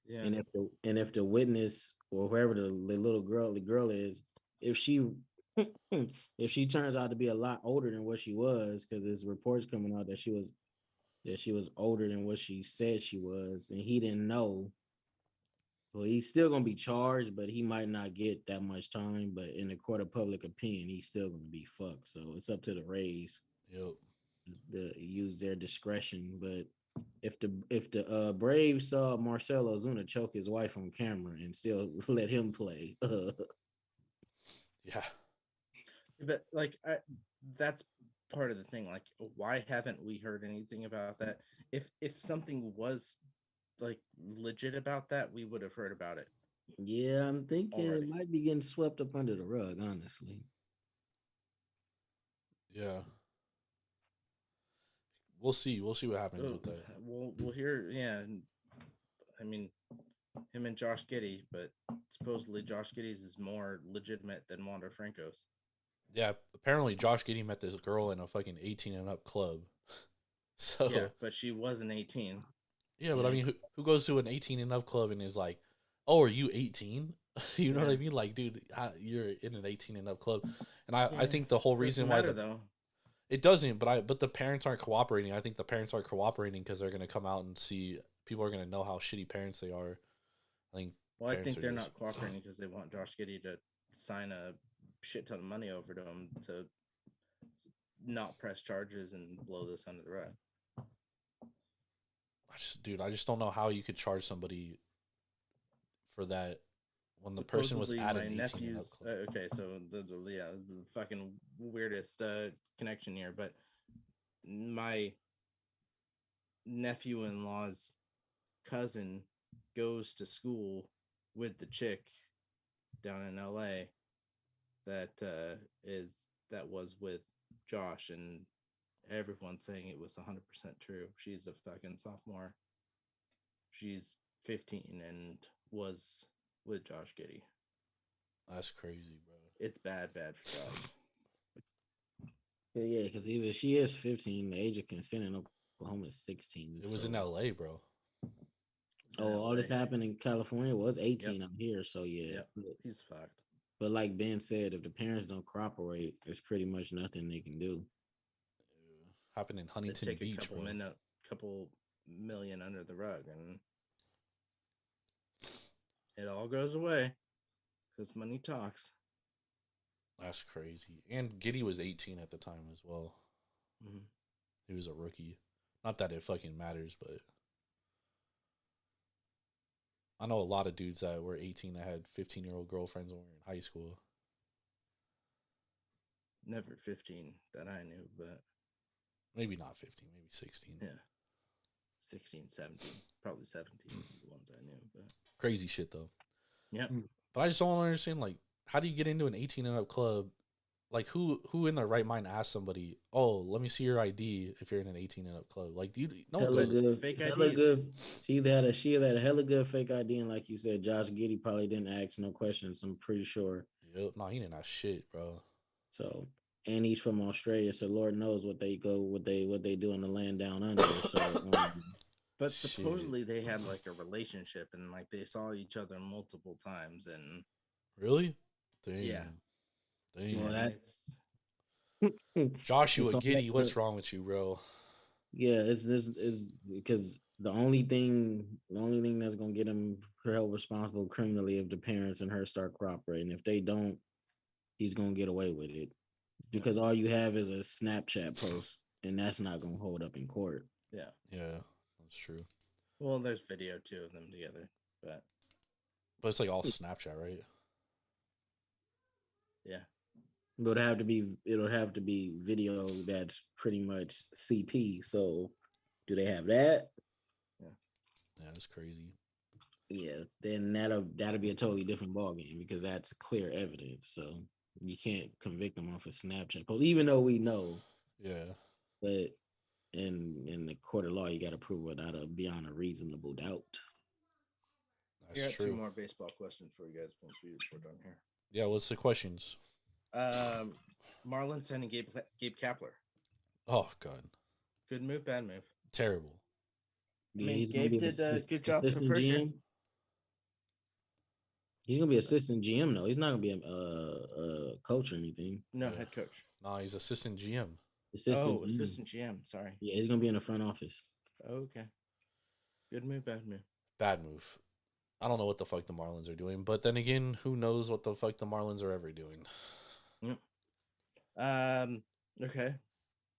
Yeah. And if the witness or whoever the little girl is, if she if she turns out to be a lot older than what she was, because there's reports coming out that she was older than what she said she was, and he didn't know. Well, he's still gonna be charged, but he might not get that much time. But in the court of public opinion, he's still gonna be fucked. So it's up to the Rays Yep. to use their discretion. But if the Braves saw Marcelo Ozuna choke his wife on camera and still let him play, Yeah. But like, that's part of the thing. Like, why haven't we heard anything about that? If something was like legit about that, we would have heard about it. yeah, I'm thinking Already. it might be getting swept up under the rug. Honestly, Yeah. We'll see. We'll see what happens with that. We'll hear. Yeah, I mean, him and Josh Giddey, but supposedly Josh Giddey's is more legitimate than Wander Franco's. Yeah. Apparently, Josh Giddey met this girl in a fucking 18 and up club. So Yeah, but she wasn't 18. yeah, but I mean, who goes to an 18 and up club and is like, "Oh, are you 18?" You know what I mean? Like, dude, you're in an 18 and up club, and I think the whole reason why though. It doesn't, but the parents aren't cooperating. I think the parents are cooperating because they're gonna come out and see people are gonna know how shitty parents they are. I think. Well, I think they're not cooperating because they want Josh Giddey to sign a shit ton of money over to him to not press charges and blow this under the rug. I just don't know how you could charge somebody for that when the person was at an 18 and up club. Okay, so the fucking weirdest connection here, but my nephew-in-law's cousin goes to school with the chick down in LA that was with Josh, and everyone's saying it was 100% true. She's a fucking sophomore. She's 15 and was with Josh Giddey. That's crazy, bro. It's bad for Josh. yeah, because even she is 15, the age of consent in Oklahoma is 16. It was in LA, bro. All this happened in California. Well, it's 18 up here, so yeah. He's fucked. But like Ben said, if the parents don't cooperate, there's pretty much nothing they can do. Happened in Huntington Beach, couple million under the rug, and it all goes away because money talks. That's crazy. And Giddey was 18 at the time as well. Mm-hmm. He was a rookie. Not that it fucking matters, but I know a lot of dudes that were 18 that had 15-year-old girlfriends when we were in high school. Never 15 that I knew, but maybe not 15, maybe 16. Yeah. 16, 17, probably 17 the ones I knew, but crazy shit though. Yeah. But I just don't understand, like, how do you get into an 18 and up club? Like, who in their right mind asks somebody, "Oh, let me see your ID if you're in an 18 and up club"? Like, do you good fake hella IDs? Good. She had a hella good fake ID, and like you said, Josh Giddey probably didn't ask no questions. I'm pretty sure. Yep. No, he didn't ask shit, bro. So, and he's from Australia, so Lord knows what they do in the land down under. So, but supposedly they had like a relationship and like they saw each other multiple times and really, damn. Yeah. Damn. Well, Joshua Giddey, what's wrong with you, bro? Yeah, it's because the only thing that's gonna get him held responsible criminally if the parents and her start cooperating. If they don't, he's gonna get away with it because all you have is a Snapchat post, and that's not gonna hold up in court. Yeah, that's true. Well, there's video too of them together, but it's like all Snapchat, right? Yeah. It'll have to be video that's pretty much CP. So, do they have that? Yeah, that's crazy. Yes, then that'll be a totally different ballgame because that's clear evidence. So you can't convict them off a Snapchat post, even though we know. Yeah. But in the court of law, you got to prove it beyond a reasonable doubt. That's true. I got two more baseball questions for you guys once we're done here. Yeah, what's the questions? Marlins signing Gabe Kapler. Oh God. Good move, bad move. Terrible. Yeah, mean, he's gonna Gabe be did a good job for assistant first year. GM. He's gonna be assistant GM though. He's not gonna be a coach or anything. No, head coach. Nah, he's assistant GM. Assistant. GM. Assistant GM. Sorry. Yeah, he's gonna be in the front office. Okay. Good move, bad move. Bad move. I don't know what the fuck the Marlins are doing, but then again, who knows what the fuck the Marlins are ever doing? Okay.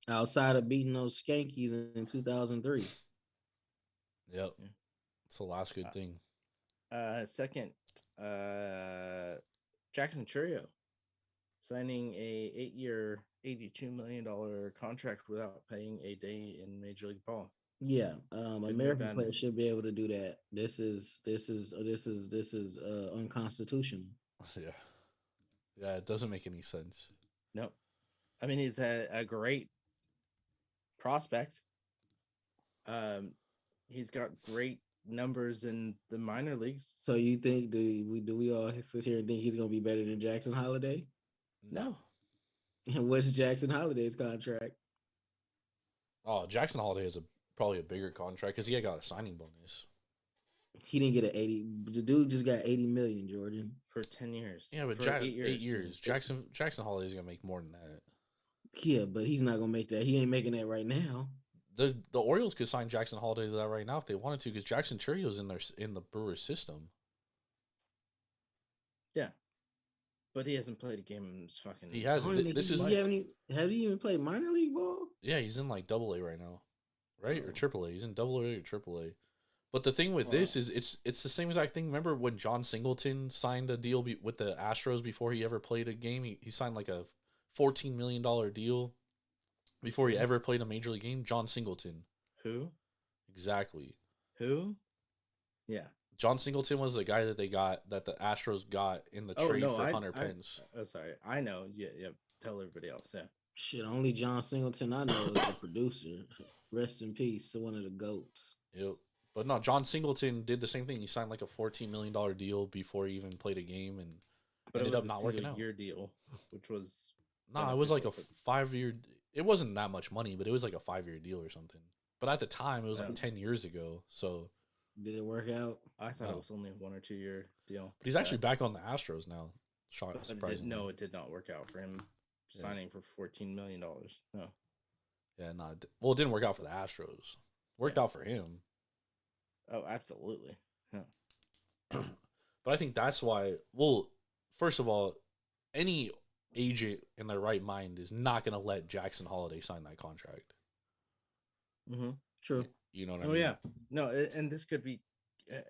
Outside of beating those Skankies in 2003. Yep. Yeah. It's the last good thing. Second, Jackson Churio signing a 8-year, $82 million contract without paying a day in Major League Ball. Yeah, American bad players move. should be able to do that. This is unconstitutional. Yeah, it doesn't make any sense. No, I mean he's a great prospect. He's got great numbers in the minor leagues. So you think do we all sit here and think he's gonna be better than Jackson Holiday? No. And what's Jackson Holiday's contract? Oh, Jackson Holiday has probably a bigger contract because he got a signing bonus. He didn't get an 80. The dude just got 80 million, Jordan. For 10 years. Yeah, but for 8 years. Jackson Holiday is gonna make more than that. Yeah, but he's not gonna make that. He ain't making that right now. The Orioles could sign Jackson Holiday to that right now if they wanted to, because Jackson Churio's in the Brewers system. Yeah, but he hasn't played a game in his fucking. He hasn't. This is. Have he even played minor league ball? Yeah, he's in like AA right now, right? Or AAA. He's in AA or AAA. But the thing with this is it's the same exact thing. Remember when John Singleton signed a deal with the Astros before he ever played a game? He signed like a $14 million deal before he ever played a major league game. John Singleton. Who? Exactly. Who? Yeah. John Singleton was the guy that the Astros got in the trade for Hunter Pence. Oh, sorry. I know. Yeah. Tell everybody else. Yeah. Shit, only John Singleton I know is the producer. Rest in peace to one of the GOATs. Yep. But no, John Singleton did the same thing. He signed like a $14 million deal before he even played a game, and ended up not working out. Year deal, which was it was like a 5-year. It wasn't that much money, but it was like a 5-year deal or something. But at the time, it was like 10 years ago. So did it work out? I thought it was only a 1 or 2 year deal. But he's actually back on the Astros now. Surprisingly. No, it did not work out for him signing for $14 million. No. Yeah, no. Well, it didn't work out for the Astros. Worked out for him. Oh, absolutely. Yeah. But I think that's why. Well, first of all, any agent in their right mind is not going to let Jackson Holiday sign that contract. Mm-hmm. True. You know what I mean? Oh yeah. No, and this could be.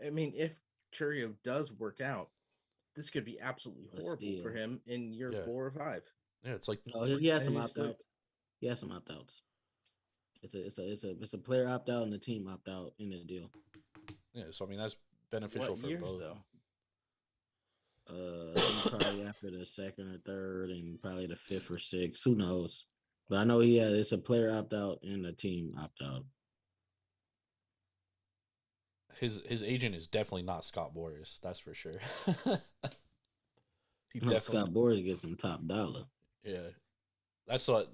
I mean, if Churio does work out, this could be absolutely horrible for him in year 4 or 5. Yeah, it's like he has some opt outs. He has some opt outs. It's a player opt out and the team opt out in the deal. Yeah, so I mean that's beneficial for both. Probably after the second or third, and probably the 5th or 6th. Who knows? But I know it's a player opt out and a team opt out. His agent is definitely not Scott Boras. That's for sure. Scott Boras gets some top dollar. Yeah, that's what.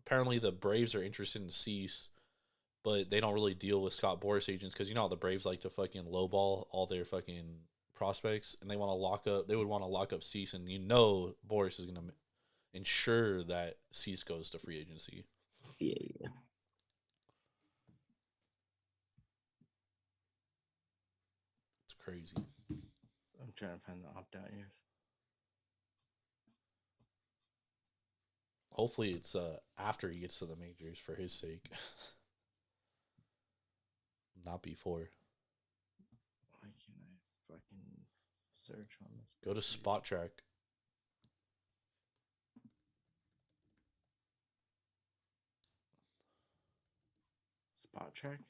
Apparently, the Braves are interested in Cease, but they don't really deal with Scott Boras agents because you know how the Braves like to fucking lowball all their fucking prospects, and they want to lock up. They would want to lock up Cease, and Boras is gonna ensure that Cease goes to free agency. Yeah. It's crazy. I'm trying to find the opt out years. Hopefully, it's after he gets to the majors for his sake, not before. Why can't I fucking search on this? Go to Spot Track. Spot Track?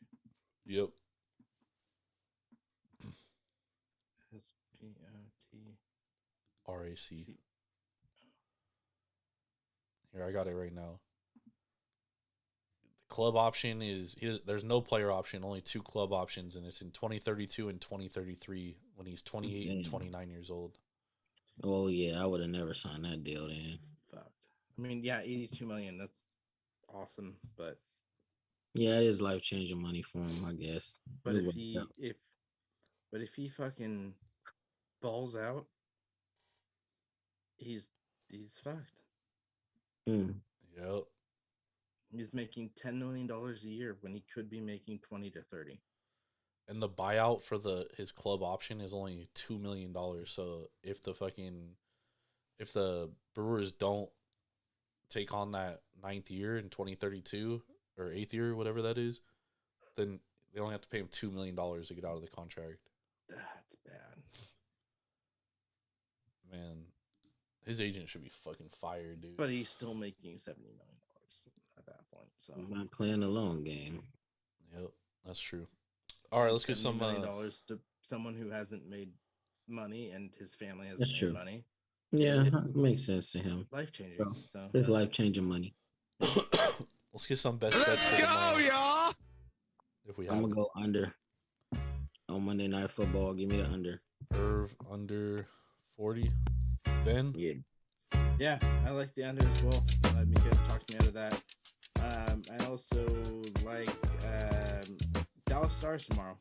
Yep. SPOT RAC. Here, I got it right now. The club option there's no player option, only 2 club options, and it's in 2032 and 2033 when he's 28 and 29 years old. Oh yeah, I would have never signed that deal then. Fucked. I mean, yeah, $82 million. That's awesome, but Yeah, it is life changing money for him, I guess. But It if worked he out. if he fucking balls out, he's fucked. Mm. Yep. He's making $10 million a year when he could be making 20 to 30. And the buyout for his club option is only $2 million. So if the Brewers don't take on that 9th year in 2032 or 8th year, whatever that is, then they only have to pay him $2 million to get out of the contract. That's bad. Man, his agent should be fucking fired, dude. But he's still making $70 million at that point. So I'm not playing the long game. Yep, that's true. All right, let's get some $70 to someone who hasn't made money and his family hasn't That's made true. money. Yeah, It's it makes sense to him. Life changing. So, So it's life changing money. Let's get some best bets for tomorrow. y'all. If we I'm have gonna go under on Monday Night Football. Give me the under. Irv under 40. Ben? yeah, I like the under as well. You guys talked me out of that. I also like Dallas Stars tomorrow.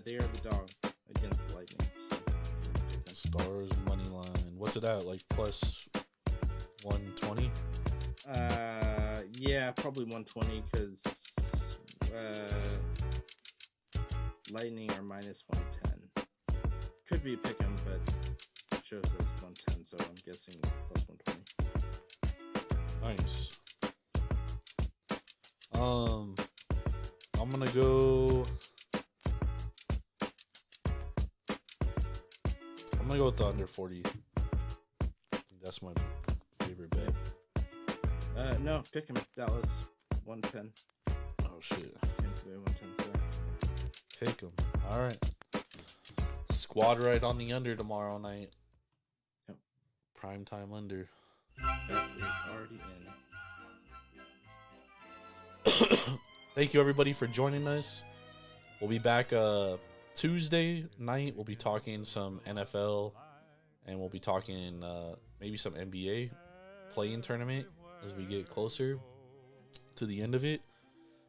They are the dog against the Lightning. So, Stars money line. What's it at? Like plus 120? yeah, probably 120 because Lightning are minus 110. Could be a pick 'em, but it shows that it's 110, so I'm guessing plus 120. Nice. I'm gonna go. I'm gonna go with the under 40. I think that's my favorite bet. No, pick 'em. Dallas 110. Oh shit. 110. Sorry. Pick 'em. All right. Squad right on the under tomorrow night. Yep. Prime time under. That is already in. Thank you everybody for joining us. We'll be back Tuesday night. We'll be talking some NFL and we'll be talking maybe some NBA play-in tournament as we get closer to the end of it.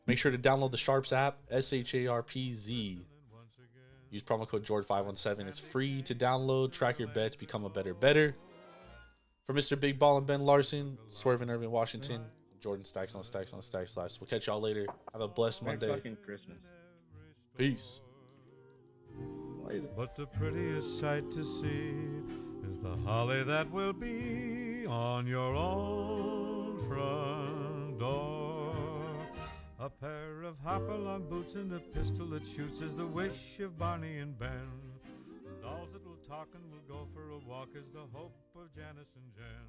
Make sure to download the Sharps app, SHARPZ. Use promo code Jord517. It's free to download. Track your bets. Become a better. For Mr. Big Ball and Ben Larson, Swerving Irving Washington, Jordan Stacks on Stacks on Stacks Lives. We'll catch y'all later. Have a blessed Merry Monday. fucking Christmas. Peace. But the prettiest sight to see is the holly that will be on your own front door. A pair of hopalong boots and a pistol that shoots is the wish of Barney and Ben. Dolls that will talk and will go for a walk is the hope of Janice and Jen.